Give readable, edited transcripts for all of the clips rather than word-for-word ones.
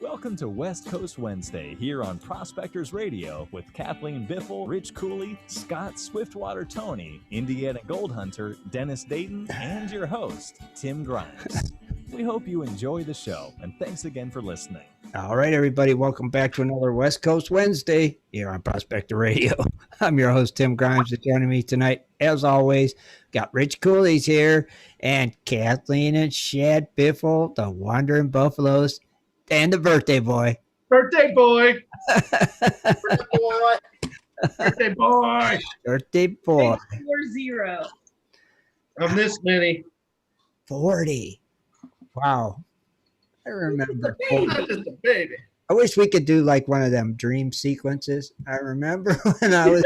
Welcome to West Coast Wednesday here on Prospectors Radio with Kathleen Biffle, Rich Cooley, Scott Swiftwater Tony, Indiana Gold Hunter, Dennis Dayton, and your host, Tim Grimes. We hope you enjoy the show, and thanks again for listening. All right, everybody, welcome back to another West Coast Wednesday here on Prospector Radio. I'm your host, Tim Grimes, and joining me tonight, as always, got Rich Cooley's here, and Kathleen and Shad Biffle, the Wandering Buffaloes, and the birthday boy. Birthday boy. Birthday boy. Birthday boy. Birthday boy. 40. I'm this many. 40. Wow. I remember. Not just a baby. I wish we could do like one of them dream sequences. I remember when I was.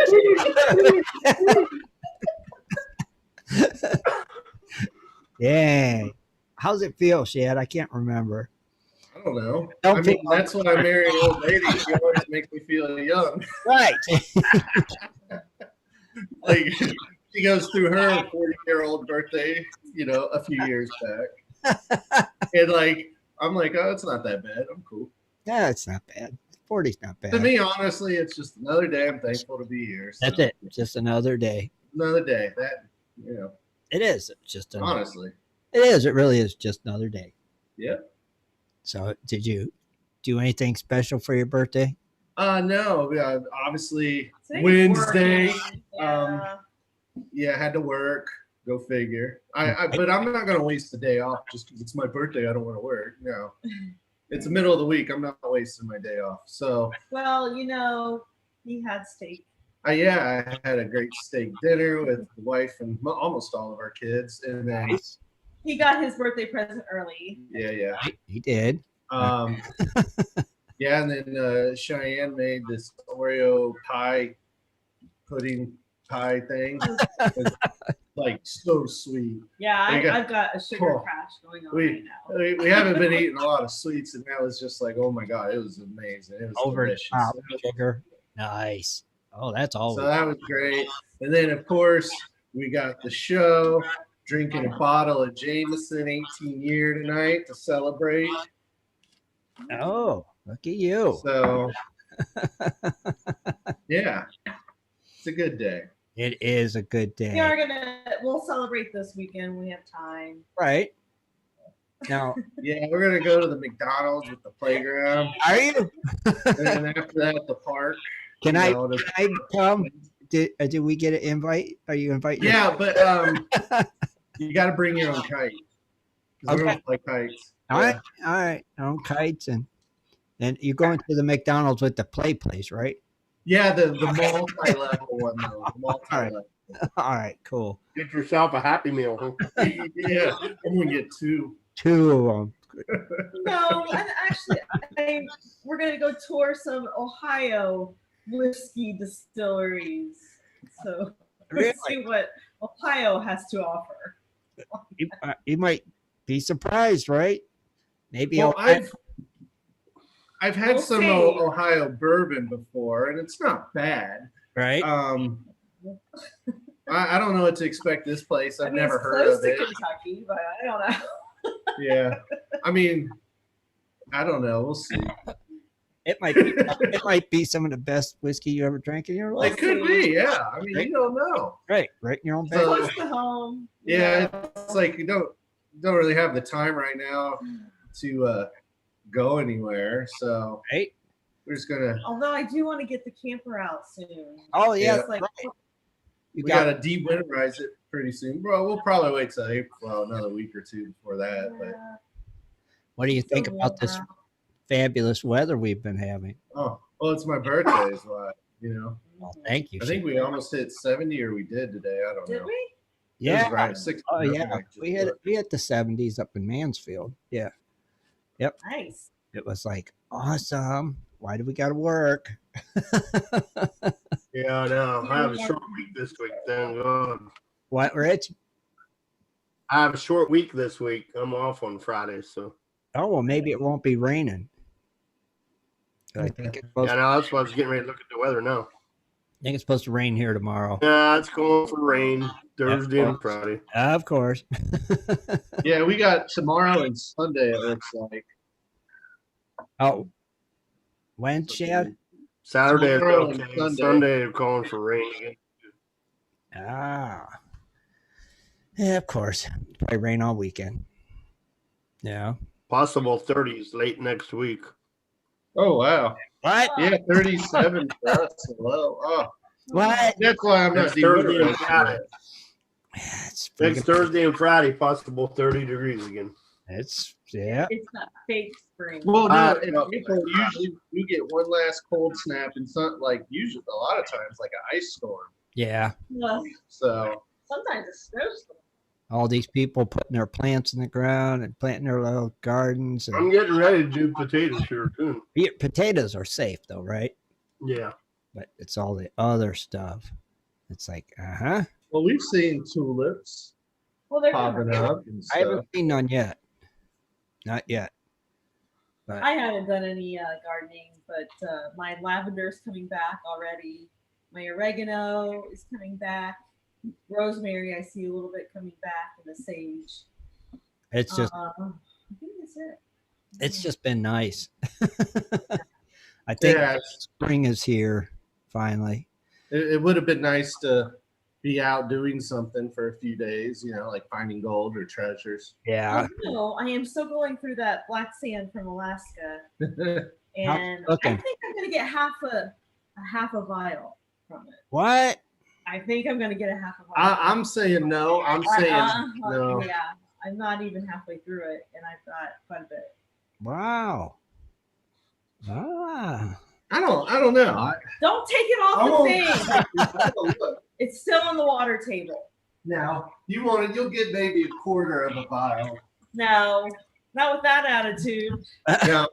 Yeah. How's it feel, Shad? I can't remember. I don't know. I mean, that's why I marry an old lady. She always makes me feel young. Right. Like, she goes through her 40-year-old birthday, a few years back. And, I'm like, oh, it's not that bad. I'm cool. Yeah, it's not bad. 40's not bad. To me, honestly, it's just another day. I'm thankful to be here. So. That's it. Just another day. Another day. It is. It's just another. Honestly. It is. It really is just another day. Yeah. So, did you do anything special for your birthday? No. Obviously, Today's Wednesday. working. Yeah, I had to work. Go figure. But I'm not going to waste the day off just because it's my birthday. I don't want to work. No. It's the middle of the week. I'm not wasting my day off. So. Well, he had steak. I had a great steak dinner with the wife and almost all of our kids. And then. He got his birthday present early. Yeah. He did. Yeah, and then Cheyenne made this Oreo pudding pie thing. So sweet. Yeah, I've got a sugar crash going on right now. We haven't been eating a lot of sweets, and that was just like, oh my God, it was amazing. It was delicious. Sugar. Nice. Oh, that's all. So that was great. And then, of course, we got the show, drinking a bottle of Jameson 18 year tonight to celebrate. Oh, look at you. So, yeah, it's a good day. It is a good day. We'll celebrate this weekend. We have time. Right. Now. Yeah, we're going to go to the McDonald's with the playground. Are you? And then after that, the park. Can I come? Did we get an invite? Are you inviting? Yeah, but you got to bring your own kite. Because we don't like kites. All right. On kites. And you're going to the McDonald's with the play place, right? Yeah, the multi-level one, though. The multi-level. All right, cool. Get yourself a Happy Meal, huh? Yeah, I'm going to get two. Two of them. No, actually, we're going to go tour some Ohio whiskey distilleries. So let's see what Ohio has to offer. You might be surprised, right? Maybe. Well, I've had some Ohio bourbon before, and it's not bad. Right. I don't know what to expect this place. I've never heard of it. Close to Kentucky, but I don't know. Yeah. I mean, I don't know. We'll see. It might be some of the best whiskey you ever drank in your life. It could be, yeah. I mean, you don't know. Right in your own bed. Close to home. Yeah, it's like you don't really have the time right now to go anywhere. So we're just gonna. Although I do want to get the camper out soon. Oh yeah, right. We gotta de-winterize it pretty soon, bro. We'll probably wait till April, another week or two before that. Yeah. But what do you think about this fabulous weather we've been having? Oh, well, it's my birthday, is why, Well, thank you. I think we almost hit 70, or we did today. I don't know. Did we? Yeah. Right. 60, oh yeah. We hit the 70s up in Mansfield. Yeah. Yep. Nice. It was like awesome. Why do we got to work? Yeah, I know. I have a short week this week. Thank God. What, Rich? I have a short week this week. I'm off on Friday, so. Oh well, maybe it won't be raining. I think it's supposed. Yeah, no, that's why I was getting ready to look at the weather now. I think it's supposed to rain here tomorrow. Yeah, it's going for rain Thursday and Friday. Of course. Yeah, we got tomorrow and Sunday, it looks like. Oh, when, Chad? Saturday is Tomorrow and okay. Sunday. Sunday they're calling for rain again. Ah. Yeah, of course. Probably rain all weekend. Yeah. Possible 30s late next week. Oh wow. What? Yeah, 37 for us. Low. Oh, What? that's why I'm not Next Thursday and deodorant. Friday. It's Next freaking, Thursday and Friday, possible 30 degrees again. it's, yeah. It's not fake spring. Well, no, in no. April usually we get one last cold snap and some like usually a lot of times like an ice storm. Yeah. Well, So sometimes it snows. All these people putting their plants in the ground and planting their little gardens. I'm And getting ready to do potatoes here soon. potatoes are safe though, right? Yeah. But it's all the other stuff. It's like, well, we've seen tulips Well, they're popping coming. up and I stuff. haven't seen none yet. Not yet. But I haven't done any gardening, but my lavender's coming back already. My oregano is coming back. Rosemary, I see a little bit coming back, and the sage. it's just I think that's it. it's just been nice. I think Yeah, spring is here finally. it would have been nice to be out doing something for a few days, you know, like finding gold or treasures. Yeah. Oh, no, I am still going through that black sand from Alaska, and I looking? think I'm gonna get half a vial from it. What? I think I'm gonna get a half a vial. I'm saying no. I'm saying no. Yeah, I'm not even halfway through it, and I've got quite a bit. Wow. Ah. I don't know. Don't take it off I the won't- thing. I don't look. It's still on the water table. Now you'll get maybe a quarter of a vial. No, not with that attitude. Now,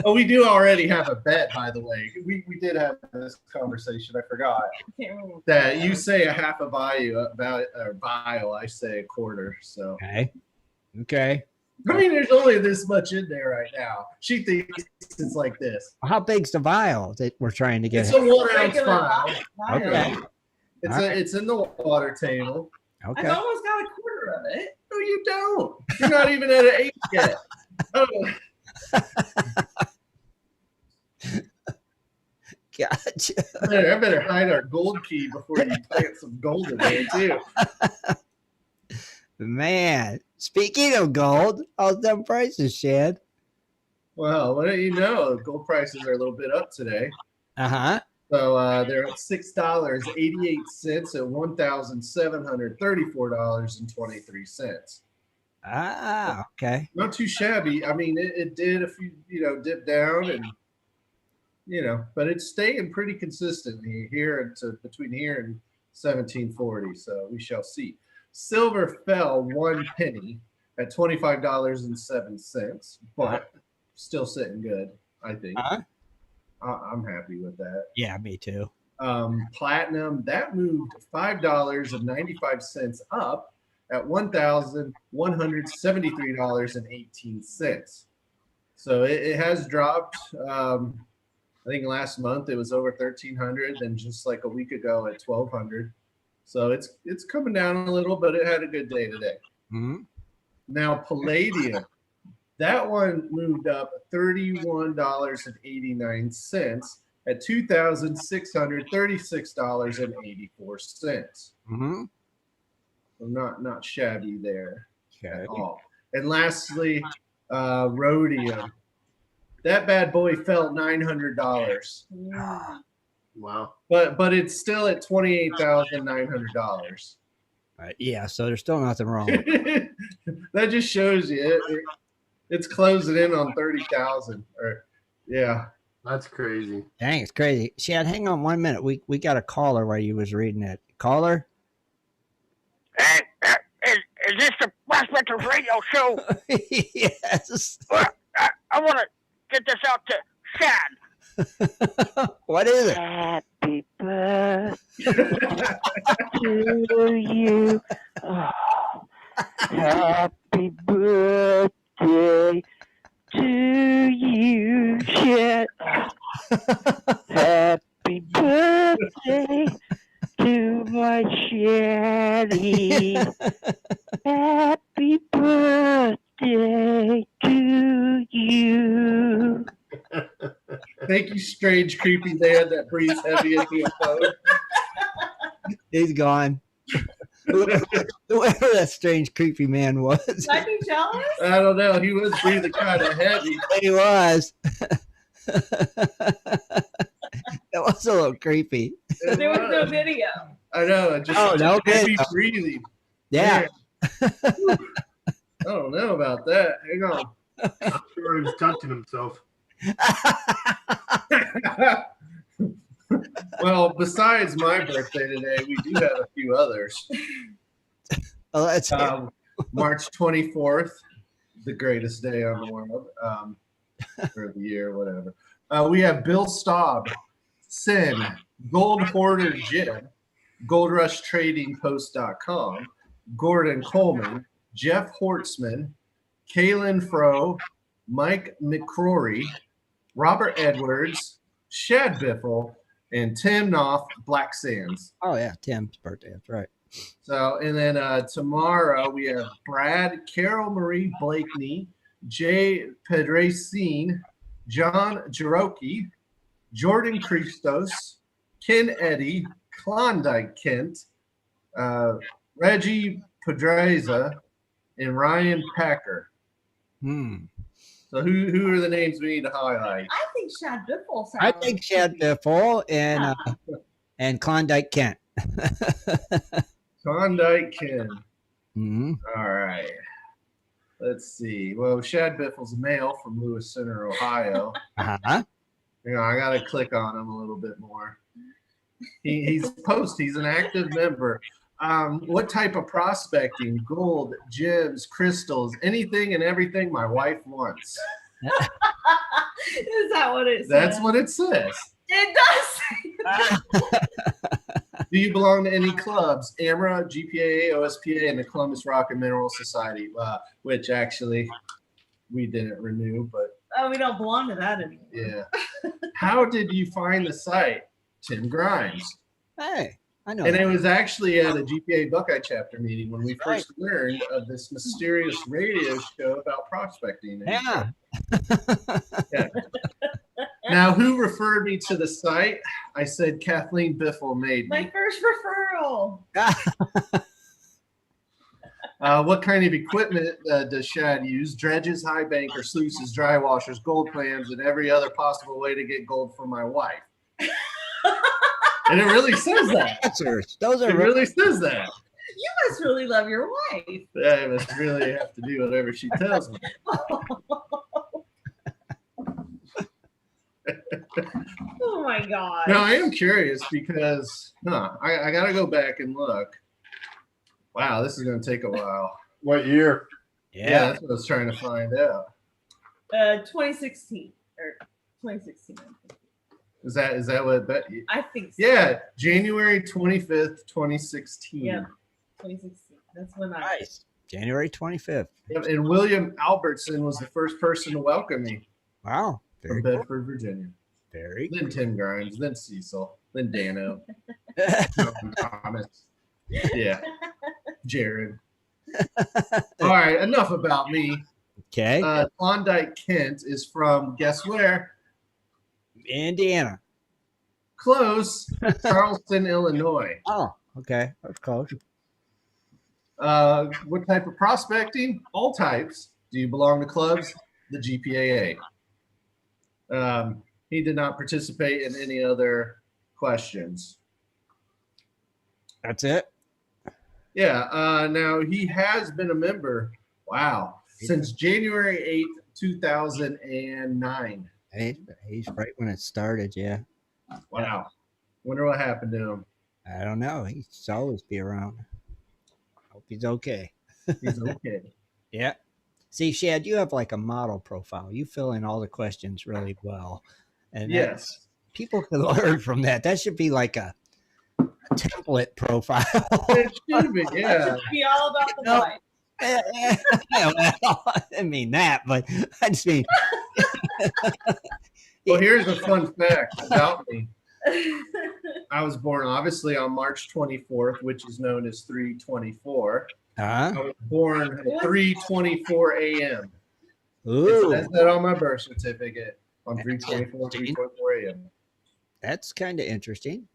oh, we do already have a bet, by the way. We did have this conversation. I forgot I can't remember. that you say a half a vial, I say a quarter. So Okay. I mean, there's only this much in there right now. She thinks it's like this. How big's the vial that we're trying to get? It's a 1 ounce Regular vial. vial. Okay. It's in the water table. Okay. I've almost got a quarter of it. No, you don't. You're not even at an 8 yet. Oh, Gotcha. I better hide our gold key before you plant some gold in there too. Man, speaking of gold, how's them prices, Shad? Well, why don't you know? Gold prices are a little bit up today. Uh-huh. So they're at $6.88 at $1,734.23. Ah, okay. Not too shabby. I mean, it did a few, dip down and, but it's staying pretty consistently here between here and 1740. So we shall see. Silver fell 1 penny at $25.07, but still sitting good, I think. I'm happy with that. Yeah, me too. Platinum, that moved $5.95 up at $1,173.18. So it has dropped. I think last month it was over 1,300, and just like a week ago at 1,200. So it's coming down a little, but it had a good day today. Mm-hmm. Now palladium, that one moved up $31.89 at $2,636.84. Mm-hmm. So not shabby there Okay. at all. And lastly, rhodium. That bad boy fell $900, Yeah. Wow. but it's still at $28,900. Yeah, so there's still nothing wrong. That just shows you it's closing in on 30,000. Or yeah. That's crazy. Dang, it's crazy. Shad, hang on 1 minute. We got a caller while you was reading it. Caller? Is this the Prospectors radio show? Yes. I want to get this out to Shad. What is it? Happy birthday to you. Oh, happy birthday to you, Shad. Happy birthday to my Shaddy. Happy birthday to you. Thank you, strange, creepy man that breathes heavy into a phone. He's gone. Whoever that strange, creepy man was. Should I be jealous? I don't know. He was breathing kind of heavy. He was. That was a little creepy. There was no video. I know. Just no heavy video. breathing. Yeah. Man. I don't know about that. Hang on. I'm sure he was touching himself. Well, besides my birthday today, we do have a few others. Oh, that's March 24th, the greatest day on the world, or the year, whatever. We have Bill Staub, Sin, Gold Hoarder Jim, GoldRushTradingPost.com, Gordon Coleman, Jeff Hortzman, Kaylin Froh, Mike McCrory, Robert Edwards, Shad Biffle, and Tim Knopf, Black Sands. Oh, yeah. Tim's birthday. That's right. So, and then tomorrow we have Brad, Carol Marie Blakeney, Jay Pedracine, John Jaroki, Jordan Christos, Ken Eddy, Klondike Kent, Reggie Pedraza, and Ryan Packer. So who are the names we need to highlight? I think Shad Biffle sounds. I think Shad Biffle and Klondike Kent. Klondike Kent. Mm-hmm. All right. Let's see. Well, Shad Biffle's a male from Lewis Center, Ohio. Uh-huh. You know, I got to click on him a little bit more. He's an active member. What type of prospecting? Gold, gems, crystals, anything and everything my wife wants. Is that what it says? That's what it says. It does say that. Do you belong to any clubs? AMRA, GPAA, OSPA, and the Columbus Rock and Mineral Society, which actually we didn't renew, but Oh, we don't belong to that anymore. yeah. How did you find the site? Tim Grimes. Hey, I know. And that. it was actually at a GPA Buckeye chapter meeting when we first learned of this mysterious radio show about prospecting. Yeah. Yeah. Now, who referred me to the site? I said Kathleen Biffle made My me. first referral. What kind of equipment does Shad use? Dredges, high banker, sluices, dry washers, gold plans, and every other possible way to get gold for my wife. And it really says that. Answers. Those are It really says that. You must really love your wife. Yeah, I must really have to do whatever she tells me. Oh my god. No, I am curious because I got to go back and look. Wow, this is going to take a while. What year? Yeah, that's what I was trying to find out. 2016 or 2016. Is that what? I think so. Yeah, January 25th, 2016. Yeah, 2016. That's when I. nice. January 25th. Yep, and William Albertson was the first person to welcome me Wow. Very from cool. Bedford, Virginia. Very Then Tim Grimes, then Cecil, then Dano, Thomas. Yeah, Jared. All right, enough about me. okay. Klondike Kent is from, guess where? Indiana. Close. Charleston, Illinois. Oh, okay. That's close. What type of prospecting? All types. Do you belong to clubs? The GPAA. He did not participate in any other questions. That's it. Yeah. Now he has been a member. Wow. Since January 8th, 2009. He's right when it started. Yeah. Wow. Wonder what happened to him. I don't know. He should always be around. Hope he's okay. He's okay. Yeah. See, Shad, you have like a model profile. You fill in all the questions really well. And Yes. people can learn from that. That should be like a template profile. It should be. Yeah. It should be all about the No. wife. Well, I didn't mean that, but I just mean. Well, here's a fun fact about me. I was born obviously on March 24th, which is known as 324. Huh? I was born at 3:24 a.m. It Ooh. says that on my birth certificate. on 324, 324 AM. That's kind of interesting.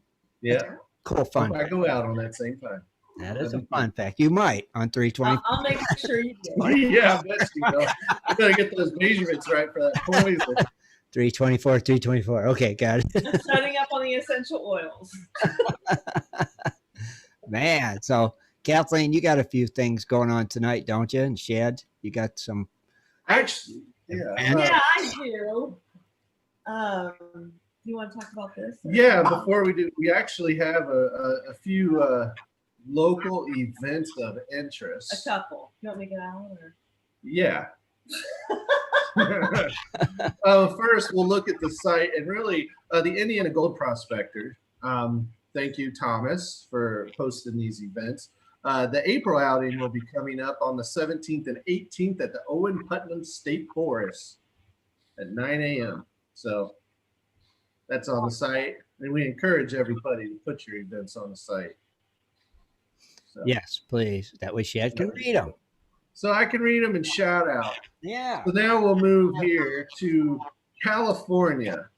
Yeah. Cool, fun. Hope I go out on that same time. That is a fun fact. You might on 320. I'll make sure you do. Yeah, I bet you will. You better get those measurements right for that poison. 324, 324. Okay, got it. I'm setting up on the essential oils. Man, so Kathleen, you got a few things going on tonight, don't you? And Shad, you got some. Actually, yeah. Yeah, I do. You want to talk about this? Yeah, before we do, we actually have a few local events of interest. A couple. You want me to get out? Or? Yeah. First, we'll look at the site and really the Indiana Gold Prospector. Thank you, Thomas, for posting these events. The April outing will be coming up on the 17th and 18th at the Owen Putnam State Forest at 9 a.m. So that's on the site. And we encourage everybody to put your events on the site. So. Yes, please. That way Shad can read them. So I can read them and shout out. Yeah. So now we'll move here to California.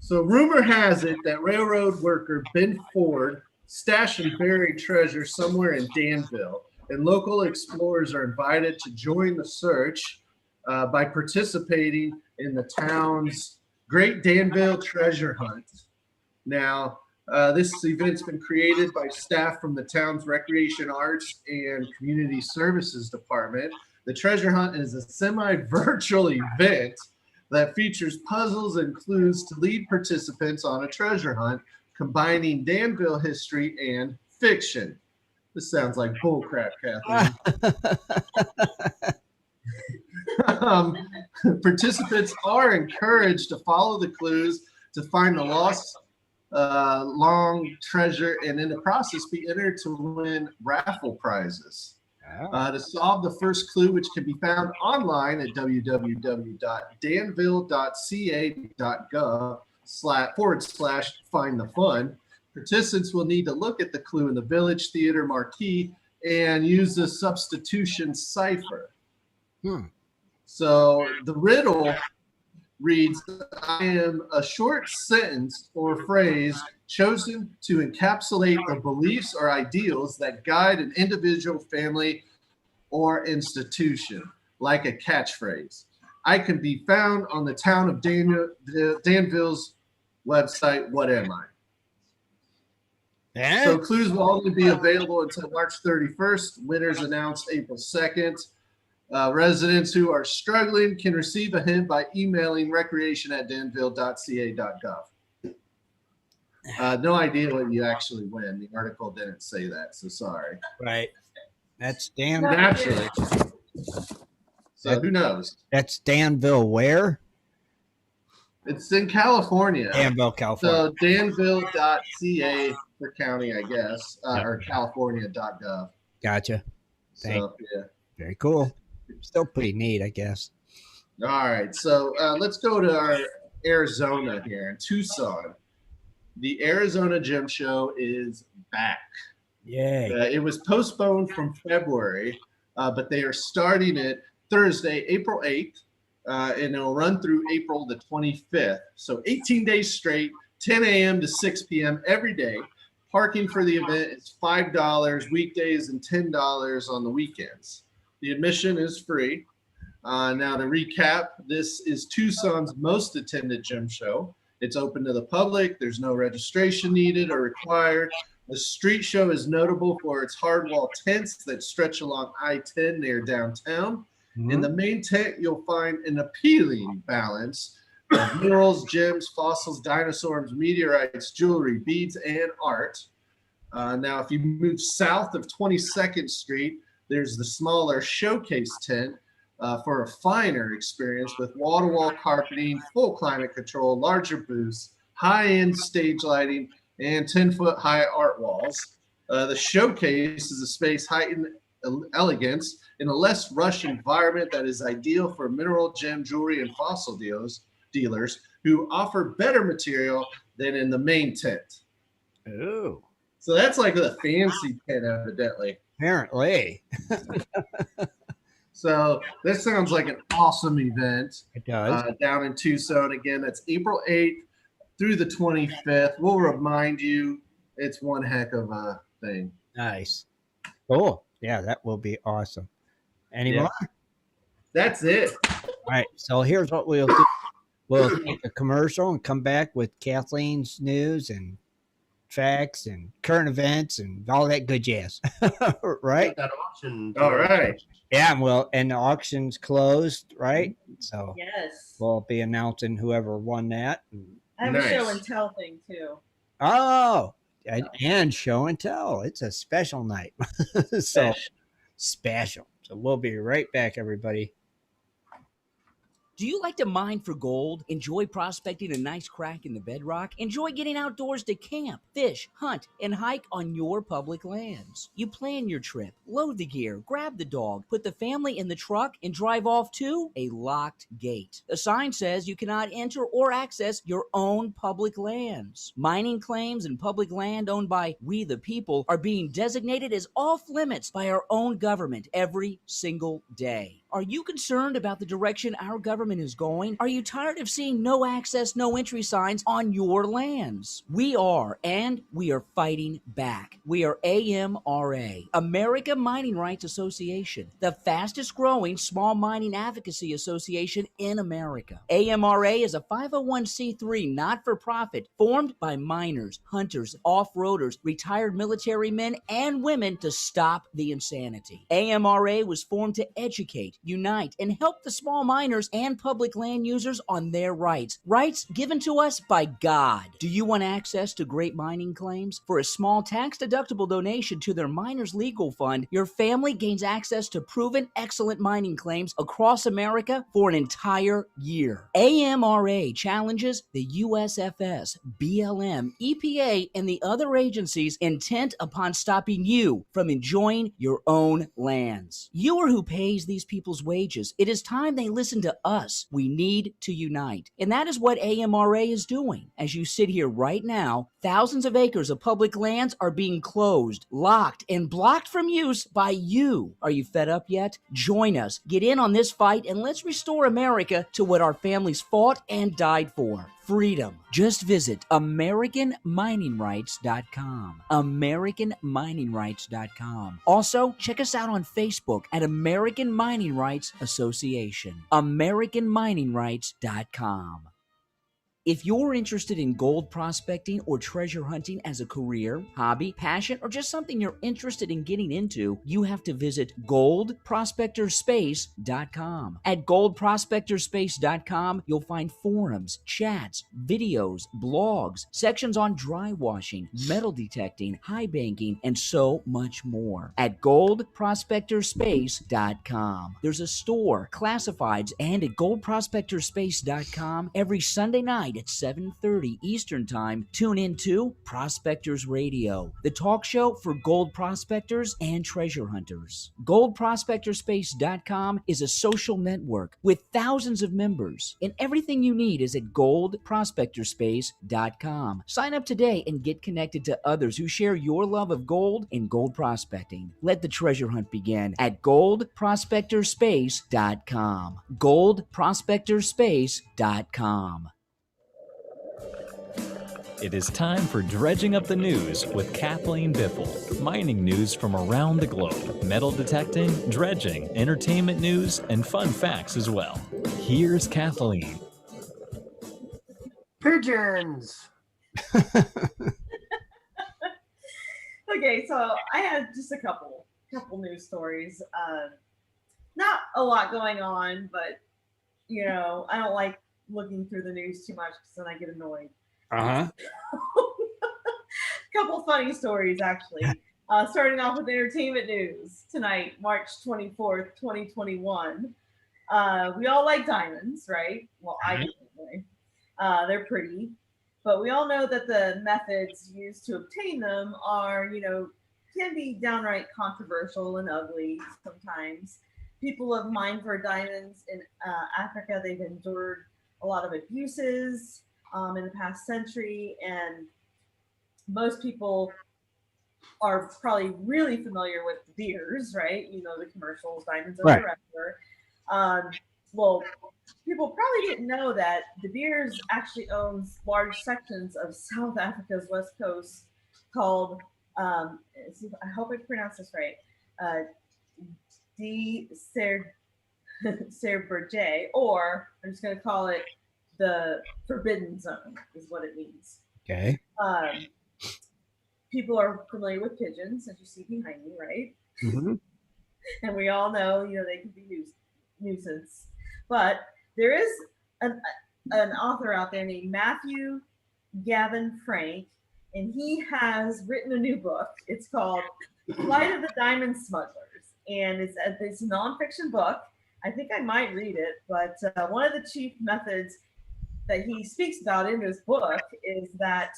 So rumor has it that railroad worker Ben Ford stashed and buried treasure somewhere in Danville, and local explorers are invited to join the search by participating in the town's Great Danville Treasure Hunt. Now, this event's been created by staff from the town's Recreation Arts and Community Services Department. The treasure hunt is a semi-virtual event that features puzzles and clues to lead participants on a treasure hunt, combining Danville history and fiction. This sounds like bullcrap, Kathleen. Participants are encouraged to follow the clues to find the lost long treasure, and in the process be entered to win raffle prizes. To solve the first clue, which can be found online at www.danville.ca.gov//find the fun, participants will need to look at the clue in the Village Theater marquee and use the substitution cipher. So the riddle reads, I am a short sentence or phrase chosen to encapsulate the beliefs or ideals that guide an individual, family, or institution, like a catchphrase. I can be found on the town of Danville's website, What Am I? So clues will only be available until March 31st. Winners announced April 2nd. Residents who are struggling can receive a hint by emailing recreation@danville.ca.gov. No idea what you actually win. The article didn't say that, so sorry. Right. That's Dan. Naturally. So who knows? That's Danville where? It's in California. Danville, California. So danville.ca for county, I guess, or california.gov. Gotcha. So, yeah. Very cool. Still pretty neat, I guess. All right. So let's go to our Arizona here in Tucson. The Arizona Gem Show is back. Yay. It was postponed from February, but they are starting it Thursday, April 8th, and it'll run through April the 25th. So 18 days straight, 10 a.m. to 6 p.m. every day. Parking for the event is $5 weekdays and $10 on the weekends. The admission is free. Now to recap, this is Tucson's most attended gem show. It's open to the public. There's no registration needed or required. The street show is notable for its hardwall tents that stretch along I-10 near downtown. In the main tent, you'll find an appealing balance of minerals, gems, fossils, dinosaurs, meteorites, jewelry, beads, and art. Now, if you move south of 22nd Street, there's the smaller showcase tent for a finer experience with wall-to-wall carpeting, full climate control, larger booths, high-end stage lighting, and 10-foot high art walls. The showcase is a space heightened elegance in a less rushed environment that is ideal for mineral, gem, jewelry, and fossil dealers who offer better material than in the main tent. Oh. So that's like the fancy tent, evidently. Apparently. So this sounds like an awesome event. It does. Down in Tucson again. That's April 8th through the 25th. We'll remind you, it's one heck of a thing. Nice. Cool. Yeah, that will be awesome. Any more? That's it. All right. So here's what we'll do. We'll take a commercial and come back with Kathleen's news and facts and current events and all that good jazz. Right? That auction. All right. Yeah, and the auction's closed, right? So Yes. we'll be announcing whoever won that. I have a Nice. show and tell thing too. Oh, and show and tell. It's a special night. So special. So we'll be right back, everybody. Do you like to mine for gold? Enjoy prospecting a nice crack in the bedrock? Enjoy getting outdoors to camp, fish, hunt, and hike on your public lands? You plan your trip, load the gear, grab the dog, put the family in the truck, and drive off to a locked gate. A sign says you cannot enter or access your own public lands. Mining claims and public land owned by we the people are being designated as off limits by our own government every single day. Are you concerned about the direction our government is going? Are you tired of seeing no access, no entry signs on your lands? We are, and we are fighting back. We are AMRA, America Mining Rights Association, the fastest growing small mining advocacy association in America. AMRA is a 501c3 not-for-profit formed by miners, hunters, off-roaders, retired military men, and women to stop the insanity. AMRA was formed to educate, unite, and help the small miners and public land users on their rights given to us by God. Do you want access to great mining claims? For a small tax-deductible donation to their Miners Legal Fund, your family gains access to proven excellent mining claims across America for an entire year. AMRA challenges the USFS, BLM, EPA, and the other agencies intent upon stopping you from enjoying your own lands. You are who pays these people's wages. It is time they listen to us. We need to unite. And that is what AMRA is doing. As you sit here right now, thousands of acres of public lands are being closed, locked, and blocked from use by you. Are you fed up yet? Join us. Get in on this fight and let's restore America to what our families fought and died for. Freedom. Just visit AmericanMiningRights.com. AmericanMiningRights.com. Also, check us out on Facebook at American Mining Rights Association. AmericanMiningRights.com. If you're interested in gold prospecting or treasure hunting as a career, hobby, passion, or just something you're interested in getting into, you have to visit goldprospectorspace.com. At goldprospectorspace.com, you'll find forums, chats, videos, blogs, sections on dry washing, metal detecting, high banking, and so much more. At goldprospectorspace.com. There's a store, classifieds, and at goldprospectorspace.com every Sunday night at 7:30 Eastern Time, tune in to Prospectors Radio, the talk show for gold prospectors and treasure hunters. GoldProspectorspace.com is a social network with thousands of members, and everything you need is at GoldProspectorspace.com. Sign up today and get connected to others who share your love of gold and gold prospecting. Let the treasure hunt begin at GoldProspectorspace.com. GoldProspectorspace.com. It is time for Dredging Up the News with Kathleen Biffle. Mining news from around the globe, metal detecting, dredging, entertainment news, and fun facts as well. Here's Kathleen. Pigeons. Okay, so I had just a couple news stories. Not a lot going on, but I don't like looking through the news too much because then I get annoyed. Couple funny stories, actually. Starting off with entertainment news tonight, March 24th, 2021. We all like diamonds, right? Well, I do anyway. They're pretty, but we all know that the methods used to obtain them are, can be downright controversial and ugly sometimes. People have mined for diamonds in Africa. They've endured a lot of abuses in the past century, and most people are probably really familiar with De Beers, right? You know, the commercials, Diamonds Are Right. Forever. Well, people probably didn't know that De Beers actually owns large sections of South Africa's west coast called, I hope I pronounced this right, De Serberge, or I'm just going to call it the Forbidden Zone, is what it means. Okay. People are familiar with pigeons, as you see behind me, right? Mm-hmm. And we all know, they can be nuisance. But there is an author out there named Matthew Gavin Frank, and he has written a new book. It's called Flight of the Diamond Smugglers, and it's a nonfiction book. I think I might read it, but one of the chief methods that he speaks about in his book is that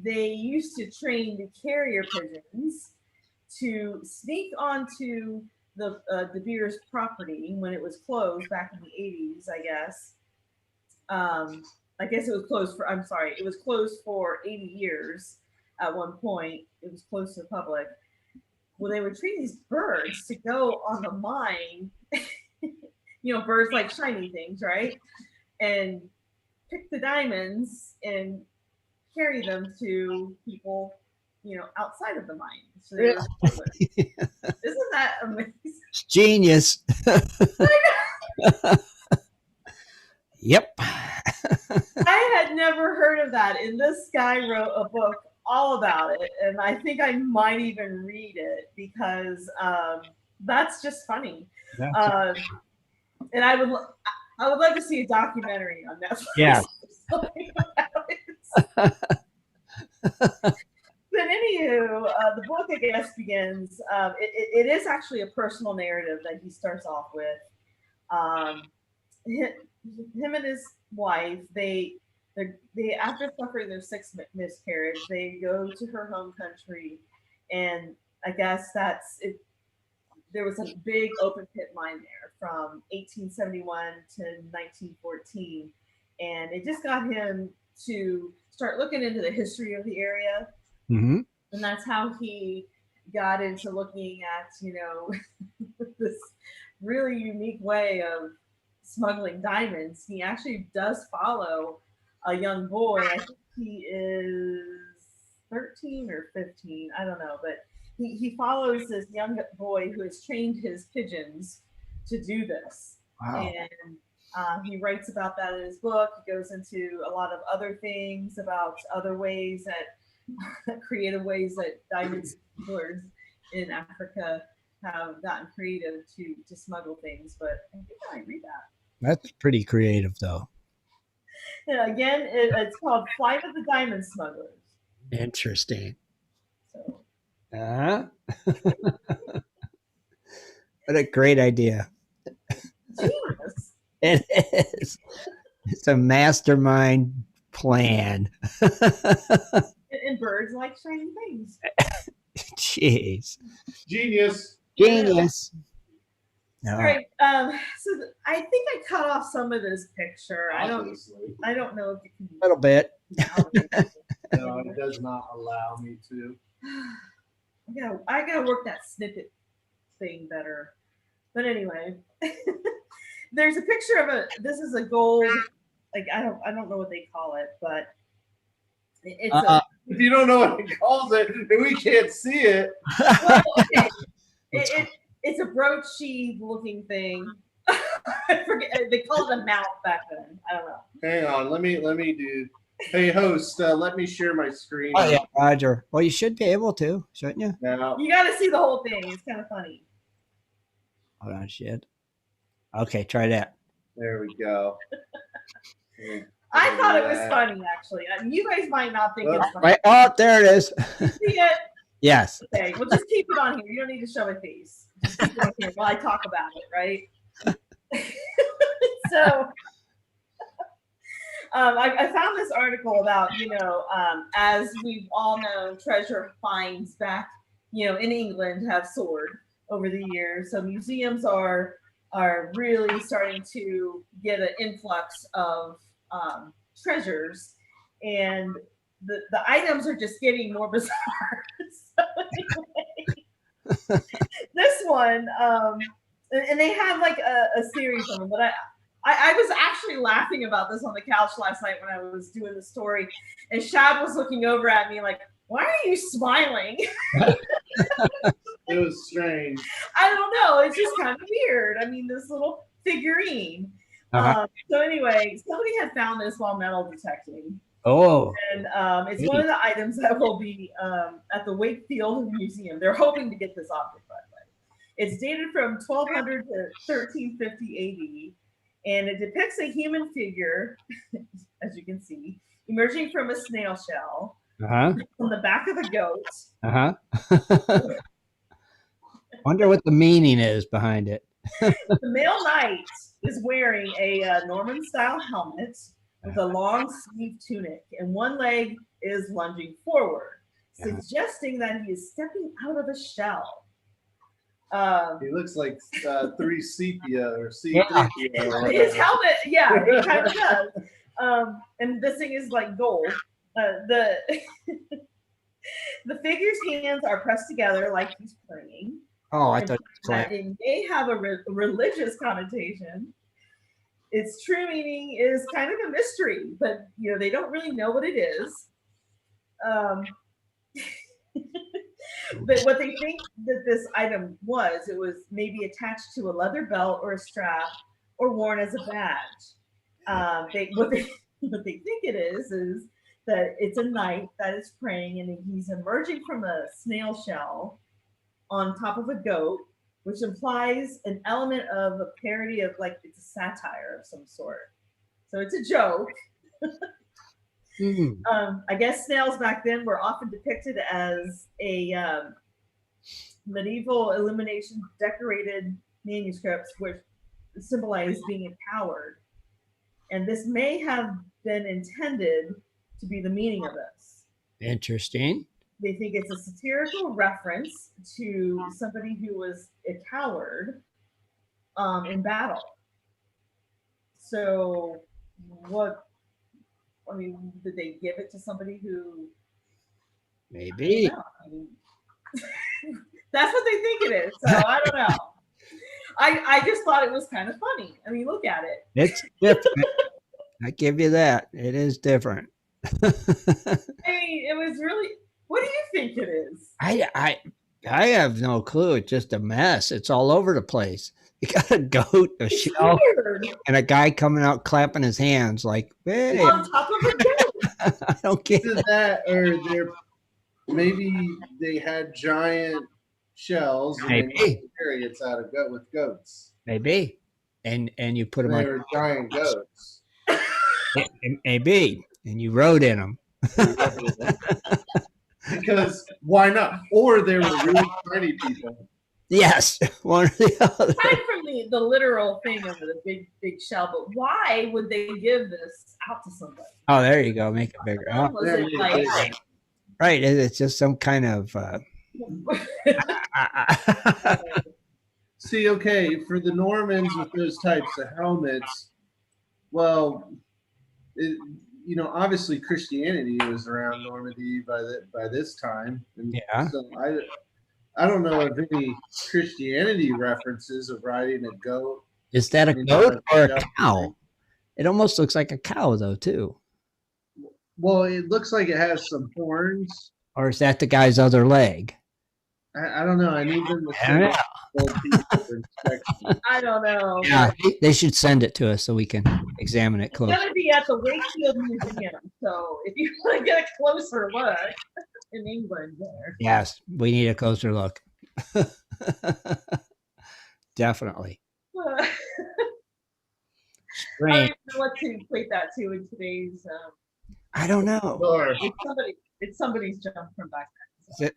they used to train the carrier pigeons to sneak onto the De Beers property when it was closed back in the 80s, I guess. I guess it was closed for, I'm sorry, it was closed for 80 years at one point. It was closed to the public. Well, they would train these birds to go on the mine, birds like shiny things, right? And pick the diamonds and carry them to people, outside of the mine. So they were Isn't that amazing? It's genius. Yep. I had never heard of that, and this guy wrote a book all about it, and I think I might even read it because that's just funny. And I would love to see a documentary on Netflix. Yeah. But anywho, the book, I guess, begins. It is actually a personal narrative that he starts off with. Him and his wife, they after suffering their sixth miscarriage, they go to her home country, and I guess that's it. There was a big open pit mine there from 1871 to 1914, and it just got him to start looking into the history of the area. Mm-hmm. And that's how he got into looking at, this really unique way of smuggling diamonds. He actually does follow a young boy. I think he is 13 or 15. I don't know. But he follows this young boy who has trained his pigeons to do this. Wow. And he writes about that in his book. He goes into a lot of other things about other ways creative ways that diamond smugglers in Africa have gotten creative to smuggle things. But I think I might read that. That's pretty creative, though. Yeah, again, it's called Flight of the Diamond Smugglers. Interesting. So. What a great idea. Genius. It is. It's a mastermind plan. And birds like shiny things. Jeez. Genius. Genius. No. All right. So I think I cut off some of this picture. Obviously. I don't know if you can. A little bit. No, it does not allow me to. I gotta work that snippet thing better. But anyway, there's a picture of this is a gold, like I don't know what they call it, but it's if you don't know what he calls it, then we can't see it. well, okay. It's a broochy looking thing. I forget, they called it a mount back then. I don't know. Hang on, let me do. Hey host, let me share my screen. Oh yeah, Roger. Well, you should be able to, shouldn't you? Now, You got to see the whole thing. It's kind of funny. Hold on, shit. Okay, try that. there we go. I thought it was funny, actually. You guys might not think it's funny. Right. Oh, there it is. See it? Yes. Okay, well, just keep it on here. You don't need to show my face. Just keep it on here while I talk about it, right? So, I found this article about, as we've all known, treasure finds back, in England have soared over the years. So museums are really starting to get an influx of treasures. And the items are just getting more bizarre. So anyway, this one, and they have like a series of them, but I was actually laughing about this on the couch last night when I was doing the story, and Shad was looking over at me like, "Why are you smiling?" It was strange. I don't know. It's just kind of weird. I mean, this little figurine. So anyway, somebody had found this while metal detecting. Oh. And it's one of the items that will be at the Wakefield Museum. They're hoping to get this object, by the way. It's dated from 1200 to 1350 AD, and it depicts a human figure, as you can see, emerging from a snail shell on the back of a goat. Wonder what the meaning is behind it. The male knight is wearing a Norman-style helmet with a long-sleeved tunic, and one leg is lunging forward, suggesting that he is stepping out of a shell. He looks like 3-sepia or C3PO. His helmet, yeah, he kind of does. And this thing is like gold. The figure's hands are pressed together like he's praying. Oh, I thought it may have a religious connotation. Its true meaning is kind of a mystery, but they don't really know what it is. But what they think that this item was, it was maybe attached to a leather belt or a strap, or worn as a badge. What they think it is that it's a knight that is praying, and he's emerging from a snail shell on top of a goat, which implies an element of a parody of, like, it's a satire of some sort. So it's a joke. I guess snails back then were often depicted as a medieval illumination decorated manuscripts, which symbolize being a coward. And this may have been intended to be the meaning of this. Interesting. They think it's a satirical reference to somebody who was a coward in battle. So did they give it to somebody who? Maybe. That's what they think it is. So I don't know. I just thought it was kind of funny. I mean, look at it. It's different. I give you that. It is different. I mean, it was really. What do you think it is? I have no clue. It's just a mess. It's all over the place. You got a goat, a shell, and a guy coming out clapping his hands like, hey. On top of a goat. I don't get Either that, or maybe they had giant shells and they made chariots out of with goats. Maybe. And you put them They on. were giant goats. Maybe. And you rode in them. Because why not? Or they were really tiny people. Yes, one or the other. Aside from the literal thing of the big shell, but why would they give this out to somebody? Oh, there you go. Make it bigger. Oh. Was it like, right. It's just some kind of. See, okay, for the Normans with those types of helmets, well, obviously Christianity was around Normandy by this time. And yeah. So I don't know of any Christianity references of riding a goat. Is that a goat or a cow? It almost looks like a cow, though, too. Well, it looks like it has some horns. Or is that the guy's other leg? I don't know. I need them to send I don't know. Yeah, they should send it to us so we can examine it close. It's going to be at the Wakefield Museum. So if you want to get a closer look in England there. Yes, we need a closer look. Definitely. I don't Strange. even know what to equate that to in today's. I don't know. It's somebody's jump from back then. Is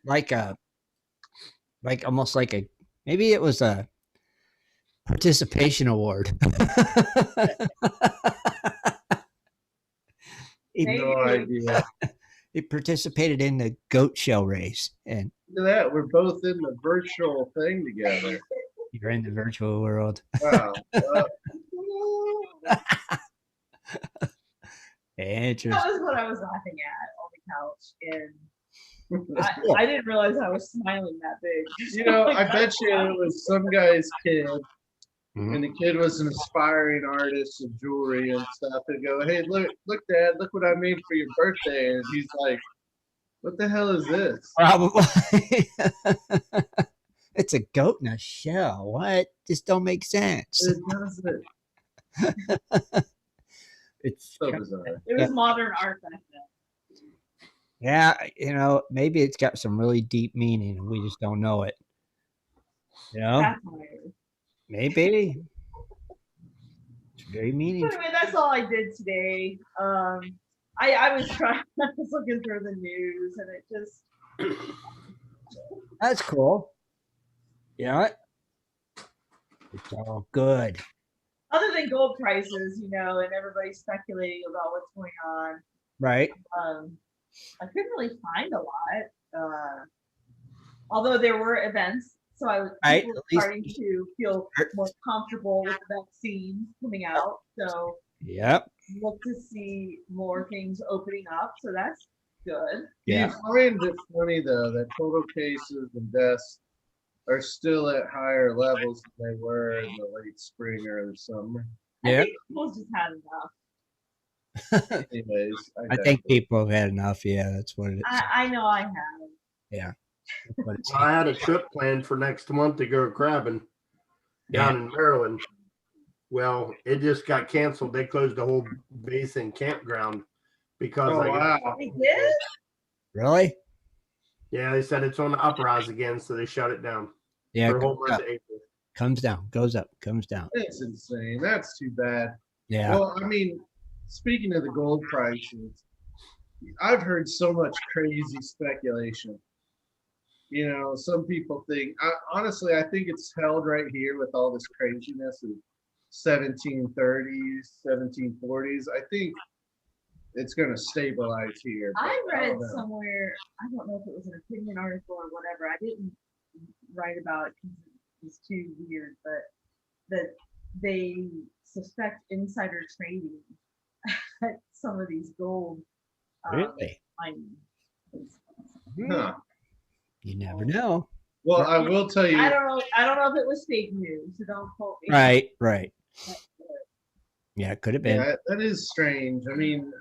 it almost like maybe it was a participation award. No idea. He participated in the goat shell race, and Look at that. We're both in the virtual thing together. you're in the virtual world. Wow. Interesting. That was what I was laughing at on the couch, and I didn't realize I was smiling that big. You know, Like, I bet that's you funny. it was some guy's kid, Mhm. and the kid was an aspiring artist of jewelry and stuff, and go, "Hey, look, Dad, look what I made for your birthday," and he's like, "What the hell is this?" Probably. It's a goat in a shell. What? Just don't make sense. It doesn't. It's So bizarre. It was modern art back then. yeah, maybe it's got some really deep meaning and we just don't know it. Satire. Maybe. It's very So meaningful. anyway, that's all I did today. I was trying. I was looking through the news, and it just That's cool. Yeah. It's all good. other than gold prices, and everybody's speculating about what's going on. Right. I couldn't really find a lot. Although there were events, so I was Right, people at least- starting to feel more comfortable with the vaccine coming out. So Yep. look to see more things opening up. So that's good. Yeah. You find it funny though that total cases and deaths are still at higher levels than they were in the late spring or the summer. Yeah. I think people just had enough. Anyways, I think people have had enough. Yeah, that's what it is. I know I have. Yeah. That's what it's I had a trip planned for next month to go crabbing down in Maryland. Well, it just got canceled. They closed the whole basin campground because Oh, I guess, wow. They did? Really? yeah, they said it's on the uprise again, so they shut it down Yeah. for a whole Comes month up, of April. comes down, goes up, comes down. It's insane. That's too bad. Yeah. Well, I mean, speaking of the gold prices, I've heard so much crazy speculation. Some people think, honestly, I think it's held right here with all this craziness of 1730s, 1740s. I think it's going to stabilize here. but I read don't know. somewhere, I don't know if it was an opinion article or whatever. I didn't write about it because it's too weird, but that they suspect insider trading at some of these gold Really? mining places. Huh. You never know. Well, I will tell you. I don't know if it was fake news, so don't quote me. Right. Yeah, it could have been. Yeah, that is strange. I mean,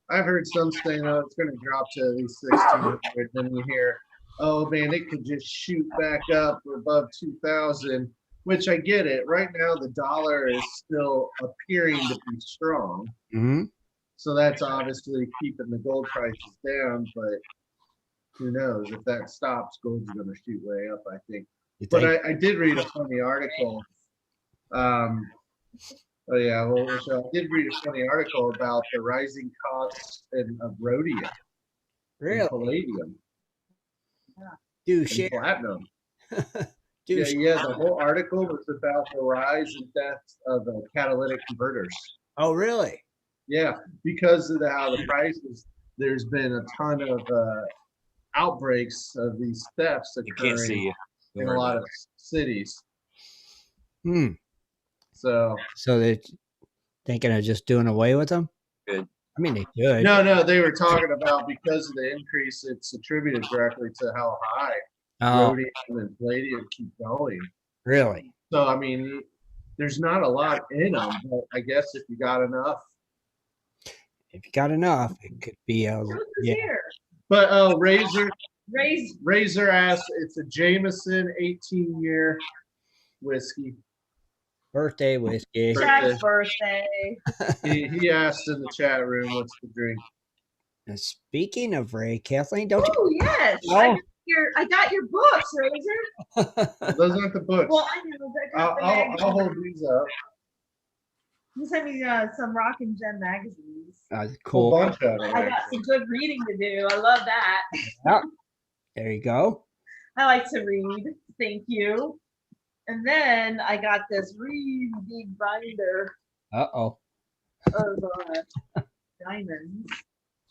I've heard some saying, "Oh, it's going to drop to at least 1,600." Then you hear, "Oh man, it could just shoot back up above 2,000." Which I get it. Right now, the dollar is still appearing to be strong, Hmm. so that's obviously keeping the gold prices down. But who knows if that stops? Gold's going to shoot way up, I think. You But think? I did read a funny article. Oh yeah, well, so I did read a funny article about the rising costs of rhodium, and Really? palladium, Do and share. platinum. Do Yeah, share. yeah. The whole article was about the rise and death of catalytic converters. Oh, really? Yeah, because of how the prices. There's been a ton of outbreaks of these thefts You can't occurring see. in a lot of cities. Hmm. So So they're thinking of just doing away with them? Good. I mean, they could. no, they were talking about because of the increase. It's attributed directly to how high Oh, rhodium and palladium keep going. really? So I mean, there's not a lot in them, but I guess if you got enough. If you got enough, it could be a Who's yeah. here? But Razor Raise asked, it's a Jameson 18-year whiskey. Birthday whiskey. Jack's birthday. He asked in the chat room, what's the drink? And speaking of Ray, Kathleen, don't Oh yes, Oh. I got your books, Razor. you? Those aren't the books. Well, I know that. I'll hold these up. You sent me some Rock and Gem magazines. Whole Cool. bunch of them. I got some good reading to do. I love that. There you go. I like to read. Thank you. And then I got this really big binder Uh-oh. of diamonds.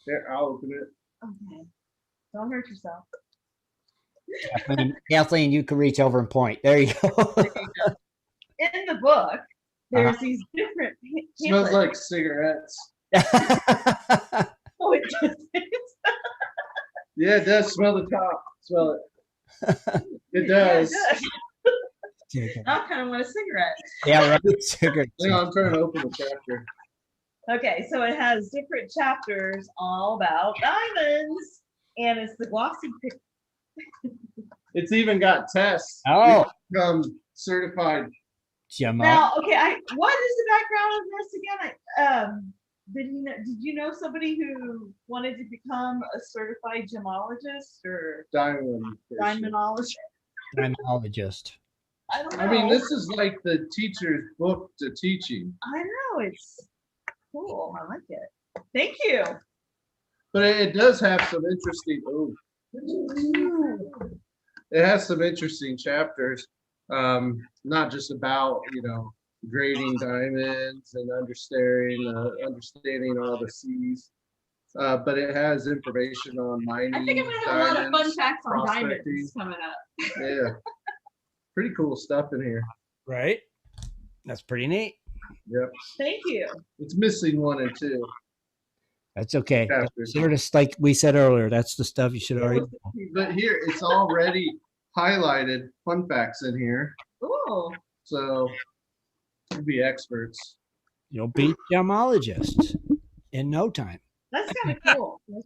Here, I'll open it. Okay. Don't hurt yourself. Kathleen, you can reach over and point. There you go. In the book, there's these different Smells pamphlets. like cigarettes. Oh, it does. Yeah, it does smell the top. Smell it. It Yeah, does. I kind of want a cigarette. Yeah, right. Cigarette. Yeah, I'm trying to open the chapter. Okay, so it has different chapters all about diamonds, and it's the glossy picture. It's even got tests. Oh. We become certified. Now, okay, what is the background of this again? Did you know somebody who wanted to become a certified gemologist or diamondologist? Diamondologist. I don't know. I mean, this is like the teacher's book to teaching. I know, it's cool. I like it. Thank you. But it does have some interesting. Oh, it has some interesting chapters. Not just about grading diamonds and understanding all the C's. But it has information on mining. I think I'm gonna have a lot of fun facts on diamonds coming up. Yeah, pretty cool stuff in here. Right. That's pretty neat. Yep. Thank you. It's missing 1 and 2. That's okay. Chapters. Sort of like we said earlier, that's the stuff you should already know. But here, it's already highlighted fun facts in here. Ooh. So we'll be experts. You'll be gemologist in no time. That's kind of cool. It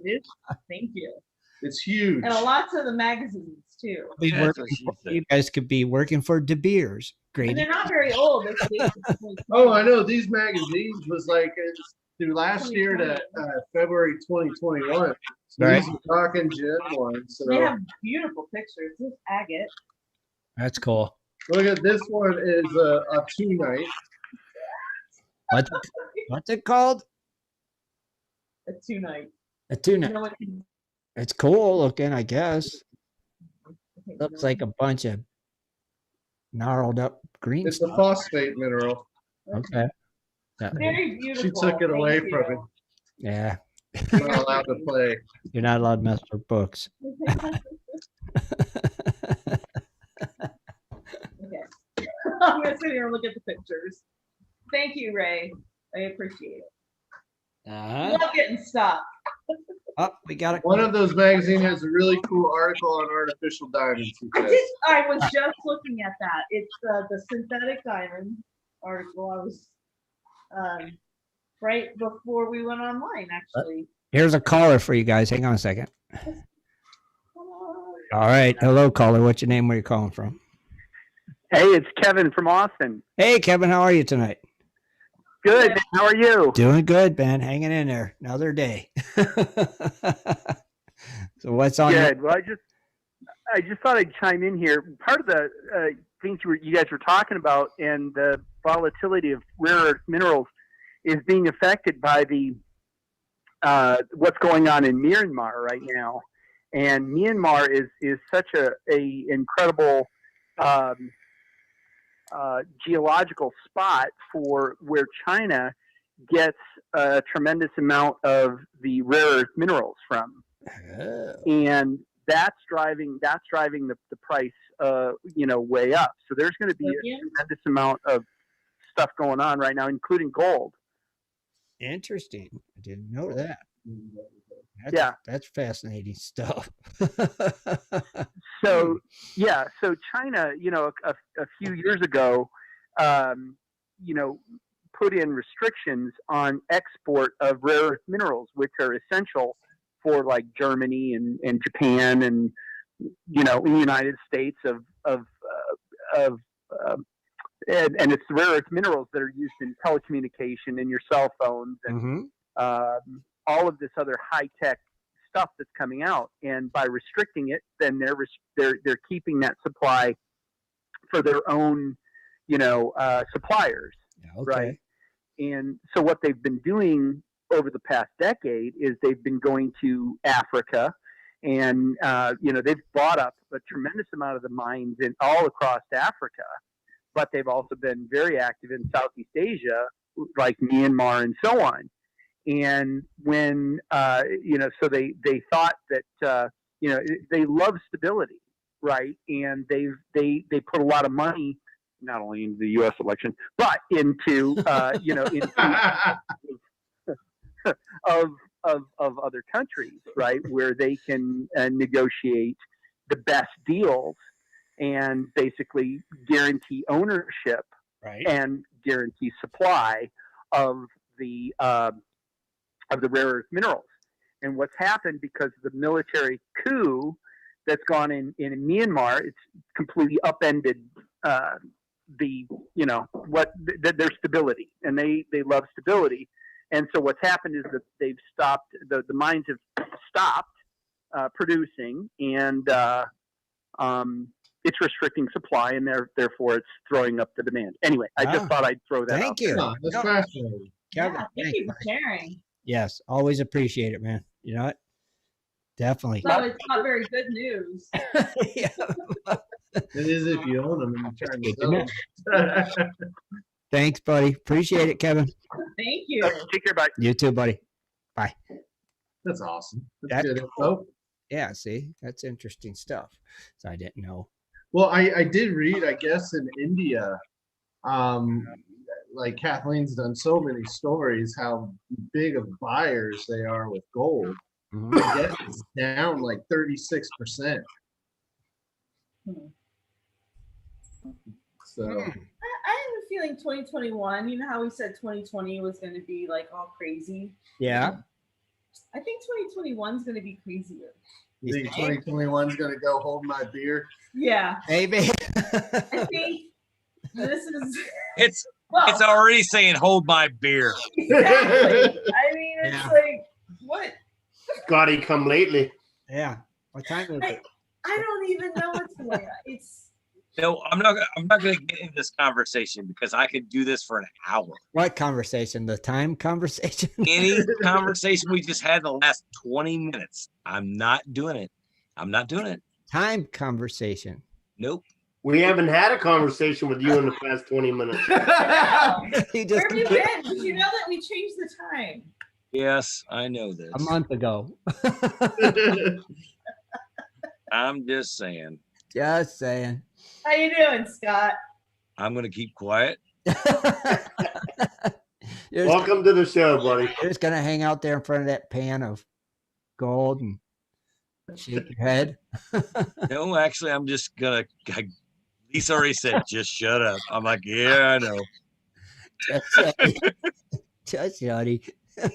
is. Thank you. It's huge. And lots of the magazines too. You guys could be working for De Beers. Great. And they're not very old. Oh, I know. These magazines was like through last year to February 2021. So right. These are talking Gen 1. So they have beautiful pictures. This agate. That's cool. Look at this one is a 2-night. What's it called? A 2-night. A 2-night. It's cool looking, I guess. Looks like a bunch of gnarled up green It's stuff. a phosphate mineral. Okay. Very beautiful. She took it away from him. Yeah. You're not allowed to play. You're not allowed to mess with books. Okay. I'm going to sit here and look at the pictures. Thank you, Ray. I appreciate it. Love getting stopped. Oh, we got it. One of those magazines has a really cool article on artificial diamonds. I was just looking at that. It's the synthetic diamond article. I was right before we went online, actually. Here's a caller for you guys. Hang on a second. All right. Hello, caller. What's your name? Where you calling from? Hey, it's Kevin from Austin. Hey, Kevin. How are you tonight? Good. How are you? Doing good, man. Hanging in there. Another day. So what's on? Good. Well, I just thought I'd chime in here. Part of the things you guys were talking about and the volatility of rare earth minerals is being affected by the what's going on in Myanmar right now. And Myanmar is such a incredible geological spot for where China gets a tremendous amount of the rare earth minerals from. Oh. And that's driving the price way up. So there's going to be a tremendous amount of stuff going on right now, including gold. Interesting. I didn't know that. That's fascinating stuff. So China, a few years ago, put in restrictions on export of rare earth minerals, which are essential for like Germany and Japan and in the United States and it's the rare earth minerals that are used in telecommunication and your cell phones and all of this other high tech stuff that's coming out. And by restricting it, then they're keeping that supply for their own suppliers, right? And so what they've been doing over the past decade is they've been going to Africa and they've bought up a tremendous amount of the mines in all across Africa, but they've also been very active in Southeast Asia, like Myanmar and so on. And when so they thought that they love stability, right? And they put a lot of money not only into the U.S. election, but into of other countries, right, where they can negotiate the best deals and basically guarantee ownership and guarantee supply of the rare earth minerals. And what's happened because of the military coup that's gone in Myanmar, it's completely upended their stability, and they love stability. And so what's happened is that they've stopped, the mines have stopped producing, and it's restricting supply, and therefore it's throwing up the demand. Anyway, I just thought I'd throw that out. Thank you. Yeah, that's fascinating. Kevin, Thank you for sharing. Yes, always appreciate it, man. You know what? Definitely. So it's not very good news. Yeah. It is if you own them and you're trying to sell them. Thanks, buddy. Appreciate it, Kevin. Thank you. Take care, bye. You too, buddy. Bye. That's awesome. That's That's good cool. info. Yeah, see, that's interesting stuff. So I didn't know. Well, I did read, I guess, in India, like Kathleen's done so many stories how big of buyers they are with gold. Mhm. I guess it's down like 36%. So I have a feeling 2021, you know how we said 2020 was going to be like all crazy? Yeah. I think 2021 is going to be crazier. you think 2021 is going to go hold my beer? Yeah. Maybe. I think this is. It's Well, already saying hold my beer. exactly. I mean, it's Yeah. like, what? Scotty, come lately. Yeah. What time is it? I don't even know what's going on. It's. No, I'm not going to get into this conversation because I could do this for an hour. What conversation? The time conversation? Any conversation we just had the last 20 minutes, I'm not doing it. I'm not doing it. Time conversation. Nope. We haven't had a conversation with you in the past 20 minutes. He just Where have you been? Did you know that we changed the time? Yes, I know this. a month ago. I'm just saying. Just saying. How you doing, Scott? I'm going to keep quiet. You're Welcome to the show, buddy. just gonna hang out there in front of that pan of gold and shake your head. No, actually, I'm just going to. Lisa already said, just shut up. I'm like, yeah, I know. Just Johnny.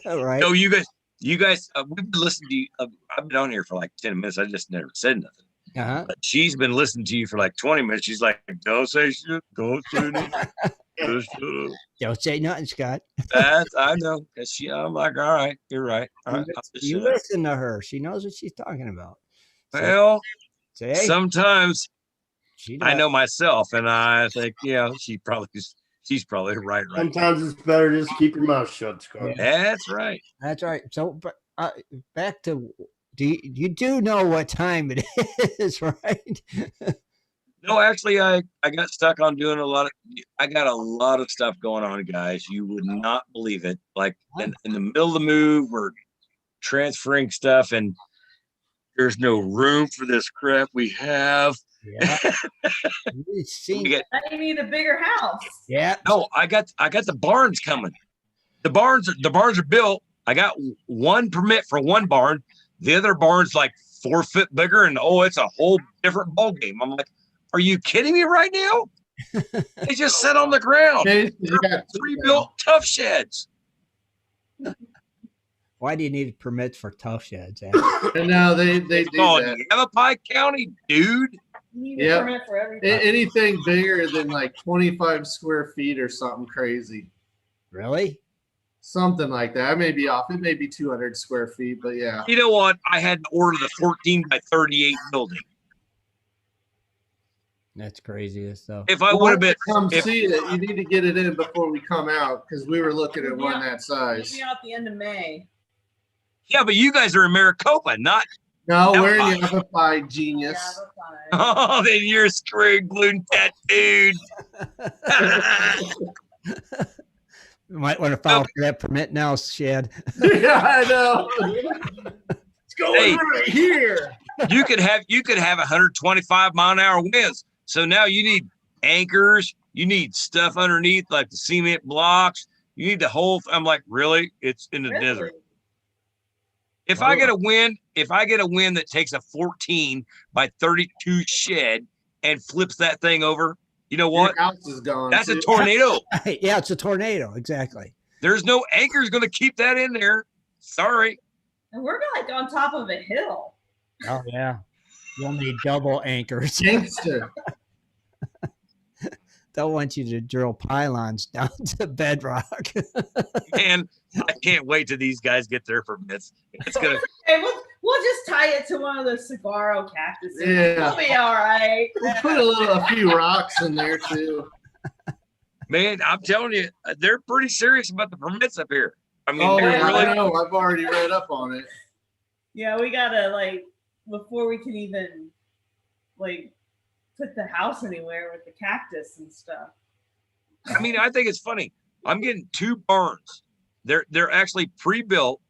All right. No, you guys, we've been listening to you. I've been on here for like 10 minutes. I just never said nothing. Uh-huh. But she's been listening to you for like 20 minutes. She's like, don't say shit. Don't say nothing. Just shut up. Don't say nothing, Scott. I know. I'm like, all right, you're right. All right, I'll just You shut up. listen to her. She knows what she's talking about. Well, Say, hey, sometimes she I does. know myself, and I think, yeah, she's probably right. Sometimes it's better just keep your mouth shut, Scott. That's right. That's right. So, but back to, you do know what time it is, right? No, actually, I got stuck on doing I got a lot of stuff going on, guys. You would not believe it. Like in the middle of the move, we're transferring stuff, and there's no room for this crap we have. Yeah. You've seen, I need a bigger house. yeah. No, I got the barns coming. The barns are built. I got one permit for one barn. The other barn's like 4 foot bigger, and it's a whole different ball game. I'm like, are you kidding me right now? They just sit on the ground. Okay, you got Pre-built tough sheds. Why do you need permits for tough sheds? and now they do called that. Yavapai County, dude. You need a Yep. permit for everything. Anything bigger than like 25 square feet or something crazy. Really? Something like that. I may be off. It may be 200 square feet, but yeah. You know what? I had to order the 14 by 38 building. That's crazy as stuff. If I would have been, Come if- see it. You need to get it in before we come out because we were looking at one Yeah. that size. We'll be out the end of May. yeah, but you guys are in Maricopa, not. No, we're in Yavapai. Yavapai, Yeah, genius. that's fine. Oh, then you're screwed, balloon tattooed. You might want to file for that permit now, Shed. Yeah, I know. It's going Hey. right here. You could have 125 mile an hour winds. So now you need anchors. You need stuff underneath like the cement blocks. You need the whole. I'm like, really? It's in the Really? desert. If I get a win that takes a 14 by 32 shed and flips that thing over, you know what? Your house is gone. That's too. a tornado. Yeah, it's a tornado. Exactly. There's no anchor's going to keep that in there. Sorry. And we're like on top of a hill. Oh yeah. You'll need double anchors. Gangster. They'll want you to drill pylons down to bedrock. Man, I can't wait till these guys get their permits. It's gonna. Hey, we'll just tie it to one of those saguaro cactuses. Yeah. We'll be all right. We'll put a few rocks in there too. Man, I'm telling you, they're pretty serious about the permits up here. I mean, Oh, they're yeah, really. I know. I've already read up on it. Yeah, we gotta like before we can even like put the house anywhere with the cactus and stuff. I mean, I think it's funny. I'm getting 2 barns. They're actually pre-built.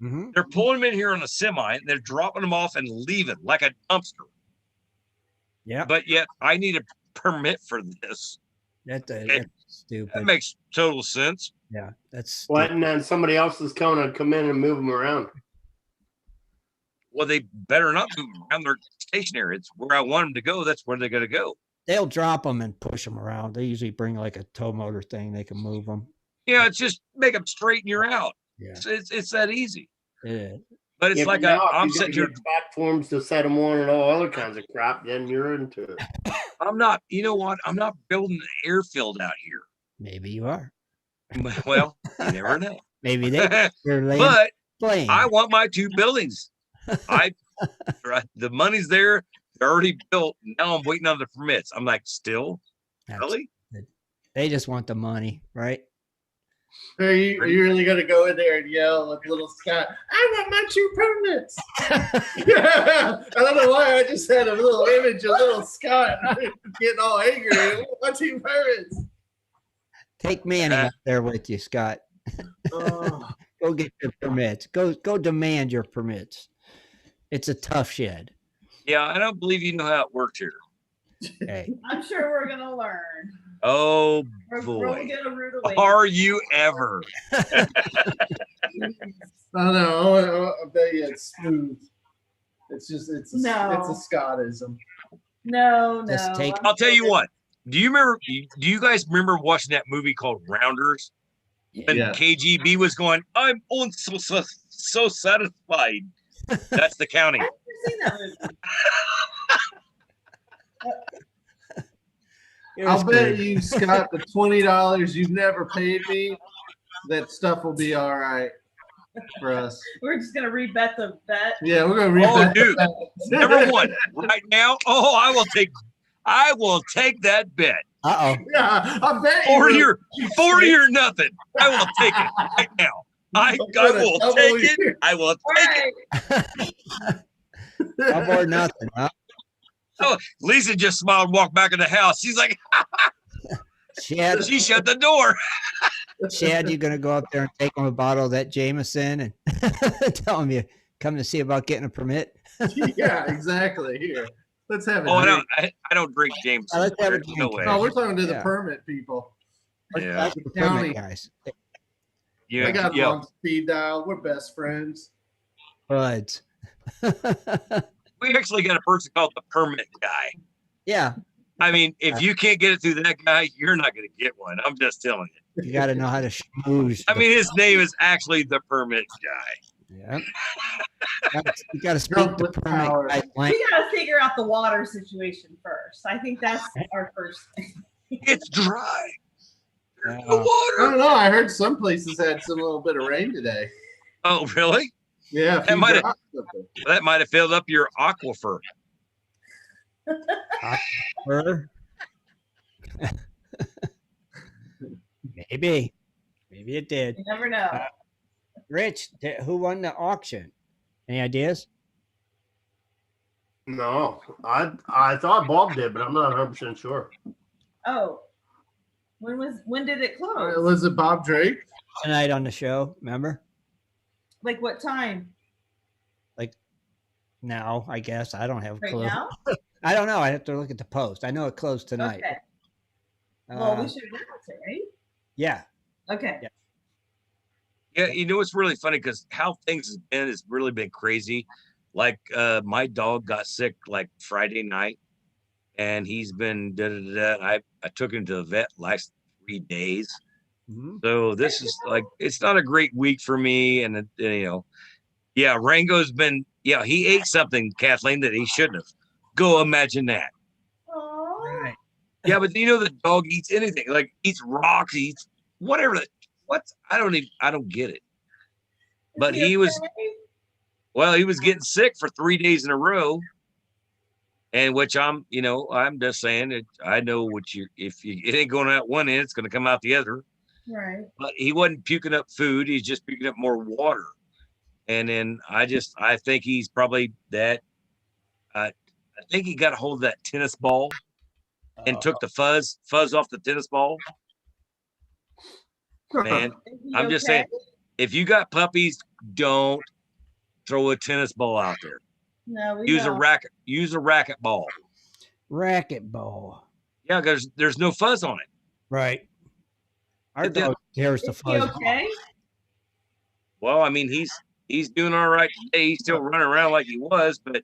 Mm-hmm. They're pulling them in here on a semi and they're dropping them off and leaving like a dumpster. Yeah. But yet I need a permit for this. That's That stupid. makes total sense. Yeah, that's What? stupid. And then somebody else is coming to come in and move them around. Well, they better not move around. They're stationary. It's where I want them to go. That's where they're going to go. They'll drop them and push them around. They usually bring like a tow motor thing. They can move them. Yeah, it's just make them straight and you're out. Yeah, It's that easy. it is. But it's Yeah, like but now if I'm you gotta sitting here. get platforms to set them on and all other kinds of crap, then you're into it. I'm not. You know what? I'm not building an airfield out here. Maybe you are. Well, you never know. Maybe they're laying But flame. I want my 2 buildings. The money's there. They're already built. Now I'm waiting on the permits. I'm like, still? That's Really? good. They just want the money, right? Are you really going to go in there and yell at little Scott, I want my 2 permits? I don't know why. I just had a little image of little Scott getting all angry. I want my 2 permits. Take Manning up there with you, Scott. Oh, Go get your permits. Go demand your permits. It's a tough shed. Yeah, I don't believe you know how it works here. Hey, I'm sure we're gonna learn. Oh We're boy, gonna rude awakening. are you ever? I don't know. I bet you it's smooth. It's a Scottism. No. Just take- I'll tell you what. Do you guys remember watching that movie called Rounders? When Yeah. KGB was going, I'm so satisfied. That's the county. I've never seen that movie. I'll bet you, Scott, the $20 you've never paid me, that stuff will be all right for us. We're just gonna rebet the bet. Yeah, we're gonna read Oh, that. dude. Number 1, right now. Oh, I will take that bet. Uh-oh. Yeah, I bet you 40 or nothing. I will take it right now. I will take it. I will take it. Double or nothing, huh? Oh, Lisa just smiled and walked back in the house. She's like, Chad, she shut the door. Chad, you going to go up there and take him a bottle of that Jameson and tell him you come to see about getting a permit? Yeah, exactly. Here, let's have it. Oh, I don't drink James. Let's have a There's no drink. way. Oh, we're talking to the Yeah. permit people. Yeah. That's the County. permit guys. Yeah, I got yeah. on speed dial. We're best friends. Buds. We actually got a person called the permit guy. Yeah, I mean, if you can't get it through that guy, you're not going to get one. I'm just telling you. you got to know how to schmooze. I mean, his name is actually the permit guy. yeah. You got to speak Jump the with permit power. guy's language. We gotta figure out the water situation first. I think that's our first thing. It's dry. The I water. don't know. I heard some places had some little bit of rain today. Oh, really? Yeah, a That few might have- drops of it. That might have filled up your aquifer. Her. Maybe it did. You never know. Rich, who won the auction? Any ideas? No, I thought Bob did, but I'm not 100% sure. Oh, when did it close? Was it Bob Drake? Tonight on the show, remember? Like what time? Now, I guess. I don't have a Right clue. now? I don't know. I have to look at the post. I know it closed tonight. Okay. Well, Uh, we should announce it, right? yeah. Okay. Yeah. Yeah, you know what's really funny because how things has been has really been crazy. Like my dog got sick like Friday night, and he's been I took him to the vet last 3 days. So this is like it's not a great week for me, and you know, yeah, Rango's been he ate something, Kathleen, that he shouldn't have. Go imagine that. Aww. Yeah, but you know the dog eats anything, like eats rocks, eats whatever. I don't get it. But he was getting sick for 3 days in a row. And which I'm just saying I know it ain't going out one end, it's going to come out the other. Right. But he wasn't puking up food. He's just puking up more water. And then I think he's probably that. I think he got a hold of that tennis ball and took the fuzz off the tennis ball. Man, I'm just saying, if you got puppies, don't throw a tennis ball out there. No, use a racket ball. Racket ball. Yeah, because there's no fuzz on it. Right. Our dog tears the fuzz. Okay. Well, I mean, he's doing all right today. He's still running around like he was, but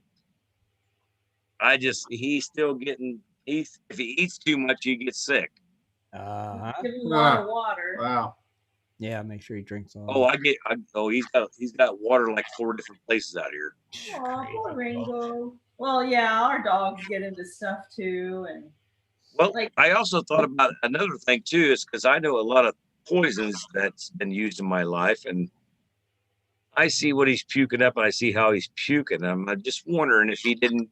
he's still getting. If he eats too much, he gets sick. Give him a lot of water. Wow. Yeah, make sure he drinks all. Oh, he's got water like 4 different places out here. Oh, poor Ringo. Well, yeah, our dogs get into stuff too, and I also thought about another thing too, is because I know a lot of poisons that's been used in my life, and I see what he's puking up, and I see how he's puking. I'm just wondering if he didn't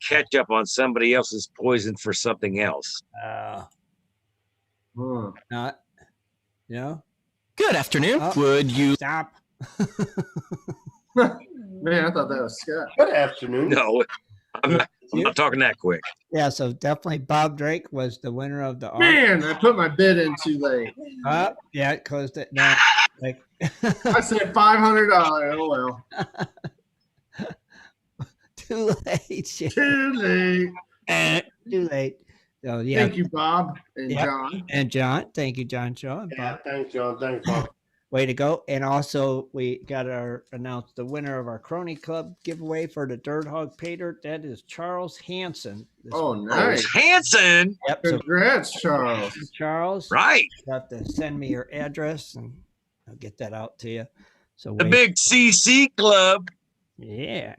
catch up on somebody else's poison for something else. Not. No. Good afternoon. Would you stop? Man, I thought that was Scott. Good afternoon. No, I'm not talking that quick. Yeah, so definitely Bob Drake was the winner of the. Man, I put my bid in too late. Yeah, it closed it down. Like I said $500. Oh well. Too late. Too late. Too late. So yeah. Thank you, Bob and John. And John. Thank you, John Shaw. And Yeah, Bob. thanks, John. Thanks, Bob. Way to go. And also we got announced the winner of our Crony Club giveaway for the Dirt Hog Pay Dirt. That is Charles Hansen. Oh, nice. Hansen. Yep. Congrats, Charles. Charles. Right. You have to send me your address and I'll get that out to you. So the big CC Club. Yeah.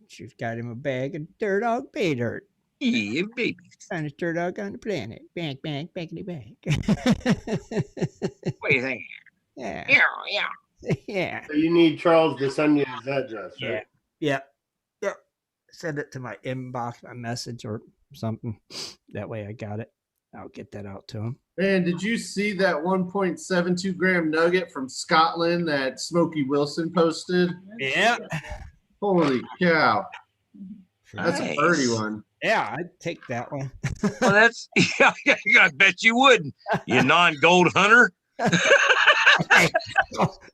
She's got him a bag of Dirt Hog Pay Dirt. Yeah, baby. Finest dirt dog on the planet. Bang, bang, bankity bang. What do you think? Yeah. Yeah. Yeah. So you need Charles to send you his address, right? Yeah. Send it to my inbox, my message or something. That way I got it. I'll get that out to him. Man, did you see that 1.72 gram nugget from Scotland that Smokey Wilson posted? Yeah. Holy cow. That's Nice. a birdie one. Yeah, I'd take that one. Well, that's I bet you wouldn't. You non-gold hunter.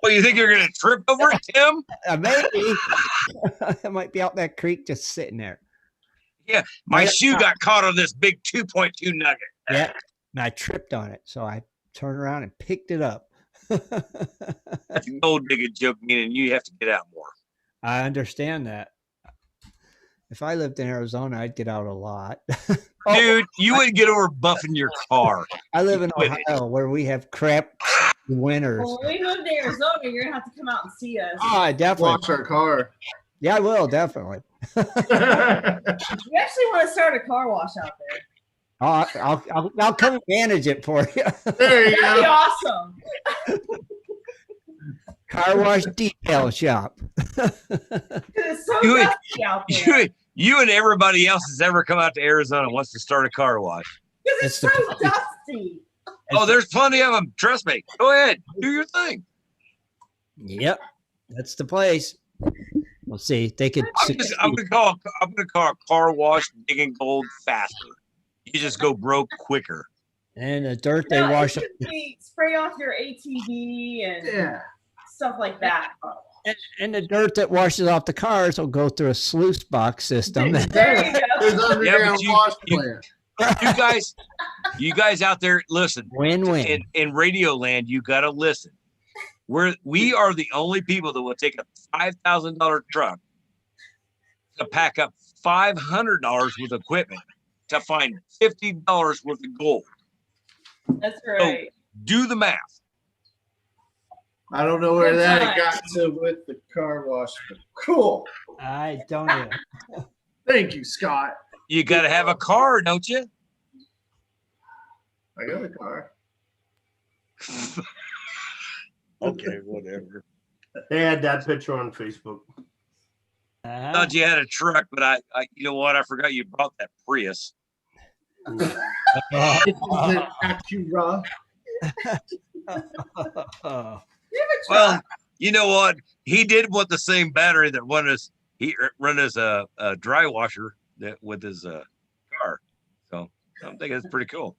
Well, you think you're gonna trip over it, Tim? Maybe. I might be out that creek just sitting there. Yeah, my shoe got caught on this big 2.2 nugget. Yeah, and I tripped on it, so I turned around and picked it up. That's a gold digger joke, meaning you have to get out more. I understand that. If I lived in Arizona, I'd get out a lot. Dude, you wouldn't get over buffing your car. I live in Ohio where we have crap winters. Well, when we move to Arizona, you're going to have to come out and see us. Oh, I definitely. Watch our car. Yeah, I will, definitely. We actually want to start a car wash out there. I'll come and manage it for you. There you That'd be go. awesome. Car wash detail shop. It's so You- dusty out there. You and everybody else that's ever come out to Arizona wants to start a car wash. Because it's so dusty. Oh, there's plenty of them. Trust me. Go ahead. Do your thing. Yep, that's the place. We'll see. They could. I'm gonna call a car wash digging gold faster. You just go broke quicker. And the dirt they No, wash. it should be spray off your ATV and stuff like that. And the dirt that washes off the cars will go through a sluice box system. There you go. There's underground wash plant. You guys out there, listen. Win-win. In Radio Land, you gotta listen. We are the only people that will take a $5,000 truck to pack up $500 worth of equipment to find $50 worth of gold. That's right. So do the math. I don't know where Good that time. got to with the car wash, but cool. I don't know. Thank you, Scott. You got to have a car, don't you? I got a car. Okay, whatever. They had that picture on Facebook. I thought you had a truck, but I you know what? I forgot you brought that Prius. This is an Acura. Well, you know what? He did want the same battery that he run as a dry washer with his car. So I'm thinking it's pretty cool.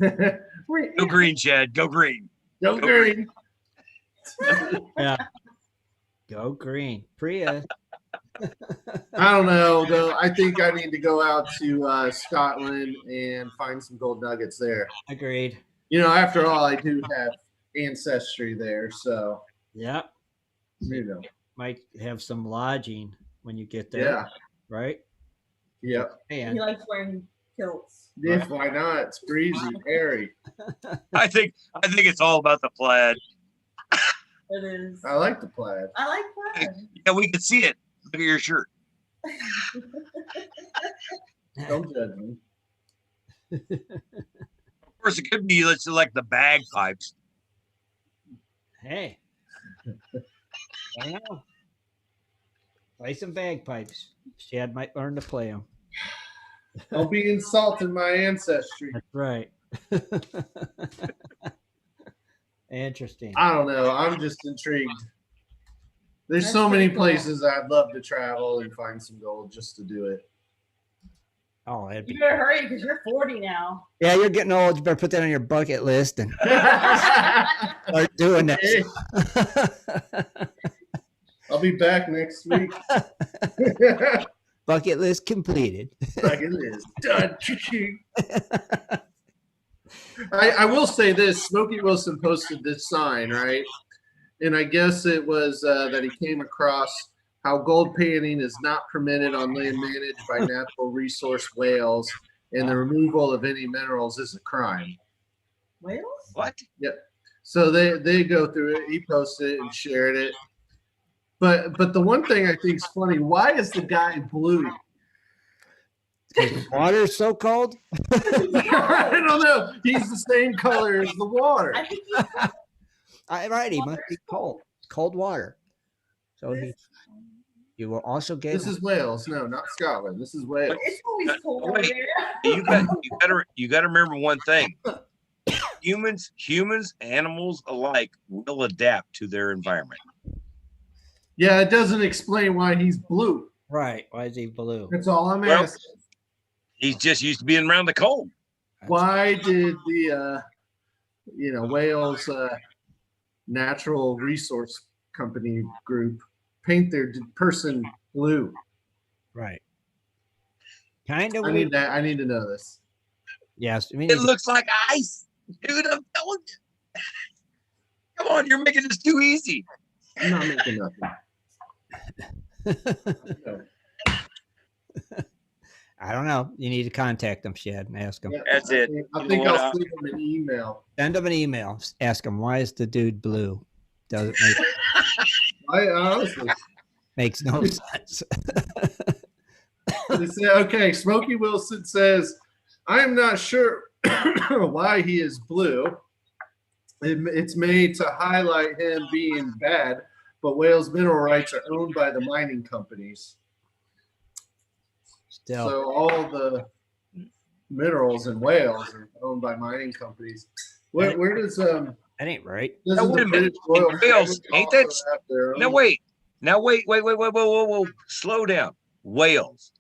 Go green, Chad. Go green. Go green. Yeah. Go green. Prius. I don't know, though. I think I need to go out to Scotland and find some gold nuggets there. Agreed. You know, after all, I do have ancestry there, so Yeah. you know. Might have some lodging when you get there. Yeah. Right? Yep. And He likes wearing kilts. Yeah, why not? It's breezy, airy. I think it's all about the plaid. It is. I like the plaid. I like plaid. Yeah, we can see it. Look at your shirt. Don't judge me. Of course, it could be like the bagpipes. hey. I don't know. Play some bagpipes. Chad might learn to play them. Don't be insulting my ancestry. That's right. Interesting. I don't know. I'm just intrigued. There's so many places I'd love to travel and find some gold just to do it. Oh, that'd be. You better hurry because you're 40 now. Yeah, you're getting old. You better put that on your bucket list and start doing that. I'll be back next week. Bucket list completed. Bucket list done. I will say this. Smokey Wilson posted this sign, right? And I guess it was that he came across how gold panning is not permitted on land managed by natural resource whales, and the removal of any minerals is a crime. Whales? What? Yep. So they go through it. He posted it and shared it. But the one thing I think is funny, why is the guy blue? Because the water's so cold? I don't know. He's the same color as the water. I think he's Right, he must be cold. Cold water. So you will also get. This is Wales. No, not Scotland. This is Wales. It's always cold over Wait. there. You got to remember one thing. Humans, animals alike will adapt to their environment. Yeah, it doesn't explain why he's blue. Right. Why is he blue? That's all I'm Well, asking. He's just used to being around the cold. Why did the Wales Natural Resource Company group paint their person blue? Right. Kind of. I need to know this. Yes. I mean, It looks like ice. Dude, I'm telling you. Come on, you're making this too easy. I'm not making nothing. No. I don't know. You need to contact them, Shad, and ask them. Yeah, That's it. I think I'll send him an email. Send them an email. Ask them, why is the dude blue? Does it make I honestly. makes no sense. They say, okay, Smokey Wilson says, I am not sure why he is blue. It's made to highlight him being bad, but Wales mineral rights are owned by the mining companies. Still. So all the minerals in Wales are owned by mining companies. Where does That ain't right. doesn't wait a the minute. British Royal In Wales, Family ain't that- also have their own? Now wait. Whoa. Slow down. Wales.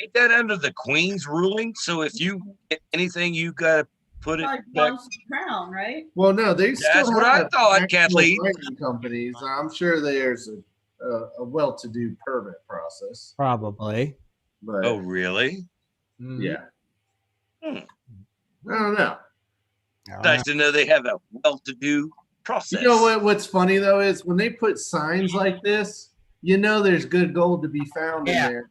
Ain't that under the Queen's ruling? So if you get anything, you gotta put it like back. belongs to the crown, right? Well, no, they still That's what I have thought, actual Kathleen. mining companies. I'm sure there's a well-to-do permit process, Probably. but Oh, really? yeah, Hmm. I don't know. All Nice right. to know they have a well-to-do process. You know what's funny though is when they put signs like this, there's good gold to be found in there.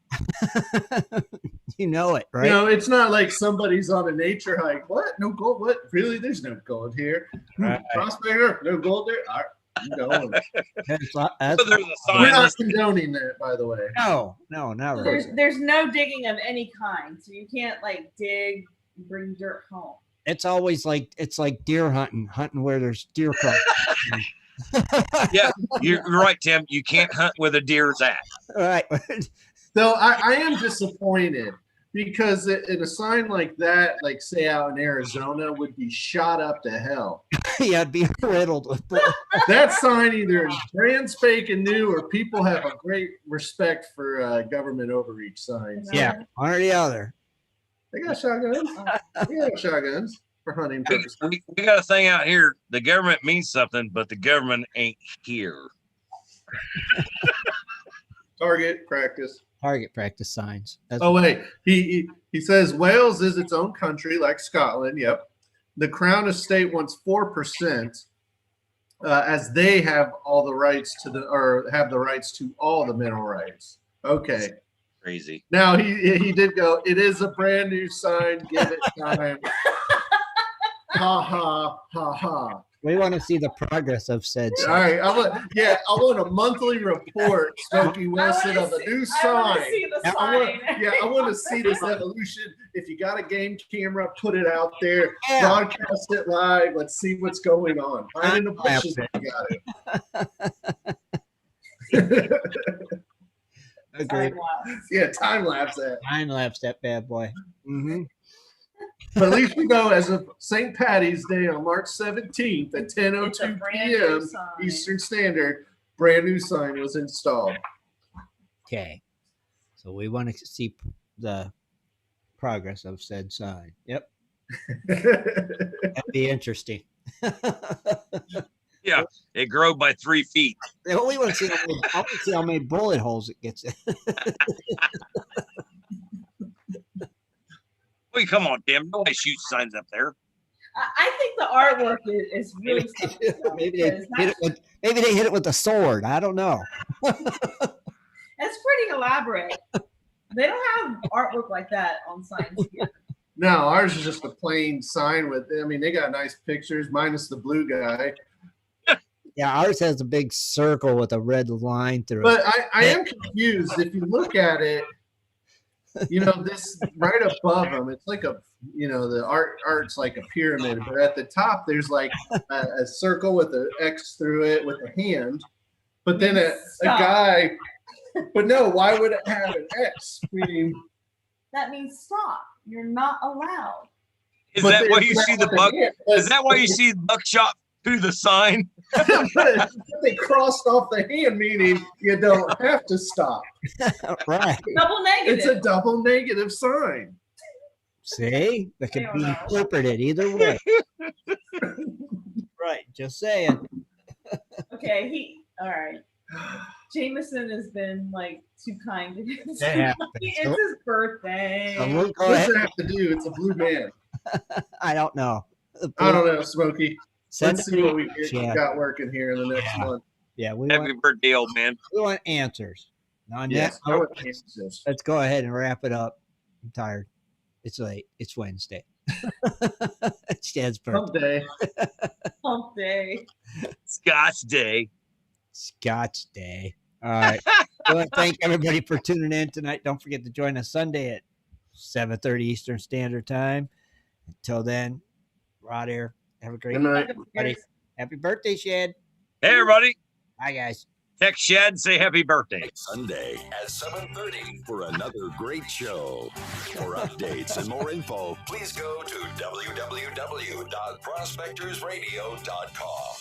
You know it, right? It's not like somebody's on a nature hike. What? No gold? What? Really? There's no gold here. Right. Prospector? No gold there? All right, I'm going. There's So there's a sign We're not listed. condoning that, by the way. No, never. There's no digging of any kind, so you can't like dig, bring dirt home. It's always like deer hunting where there's deer crossing. Yeah, you're right, Tim. You can't hunt where the deer's at. Right. So I am disappointed because in a sign like that, like say out in Arizona, would be shot up to hell. Yeah, it'd be riddled with That sign either is brand spanking new or people have a great respect for government overreach signs. Yeah, one or the other. They got shotguns. We got shotguns for hunting purposes. We got a thing out here. The government means something, but the government ain't here. Target practice. Target practice signs. Oh wait, he says Wales is its own country like Scotland. Yep. The Crown Estate wants 4%, as they have all the rights have the rights to all the mineral rights. Okay. Crazy. Now he did go. It is a brand new sign. Give it time. Ha ha ha ha. We want to see the progress of said All sign. right, I want a monthly report, Smokey Wilson, of the new sign. I want to see the sign. I want to see this evolution. If you got a game camera, put it out there, Yeah. broadcast it live. Let's see what's going on. Hide in the bushes if you got it. Agreed. Yeah, time lapse that. Time lapse that bad boy. Mm-hmm. But at least we know as of St. Patty's Day on March 17th at It's a 10:02 brand new p.m. sign. Eastern Standard, brand new sign was installed. Okay. So we want to see the progress of said sign. Yep. That'd be interesting. Yeah, it grew by 3 feet. We want to see how many bullet holes it gets in. Wait, come on, Tim. Nobody shoots signs up there. I think the artwork is really something. Maybe they hit it with a sword. I don't know. It's pretty elaborate. They don't have artwork like that on signs here. No, ours is just a plain sign with, they got nice pictures, minus the blue guy. Yeah, ours has a big circle with a red line through But it. I am confused. If you look at it, this right above them, it's like the art's like a pyramid, but at the top there's like a circle with an X through it with a hand. But then a guy, but no, why would it have an X? Meaning, That means stop. You're not allowed. Is that why you see the buck? Is that why you see buckshot through the sign? but they crossed off the hand, meaning you don't have to stop. Right. Double negative. It's a double negative sign. See? That could be interpreted either way. Right. Just saying. Okay, all right. Jameson has been like too kind to him. That happens. It's his birthday. We'll go What's ahead. it have to do? It's a blue man. I don't know. I don't know, Smokey. Send Let's see what we Yeah. got working here in the next Yeah. month. Yeah, we Happy birthday, old man. want answers. Now, on Yes, that I note, would answer this. let's go ahead and wrap it up. I'm tired. It's late. It's Wednesday. It's Dad's birthday. Someday. Hump day. Scotch Day. Scotch Day. All right. I want to thank everybody for tuning in tonight. Don't forget to join us Sunday at 7:30 Eastern Standard Time. Until then, we're out here. Have a great Good night. night. Happy birthday, Shad. Hey, everybody. Bye, guys. Text Shad and say happy birthday. Sunday at 7:30 for another great show. For updates and more info, please go to www.prospectorsradio.com.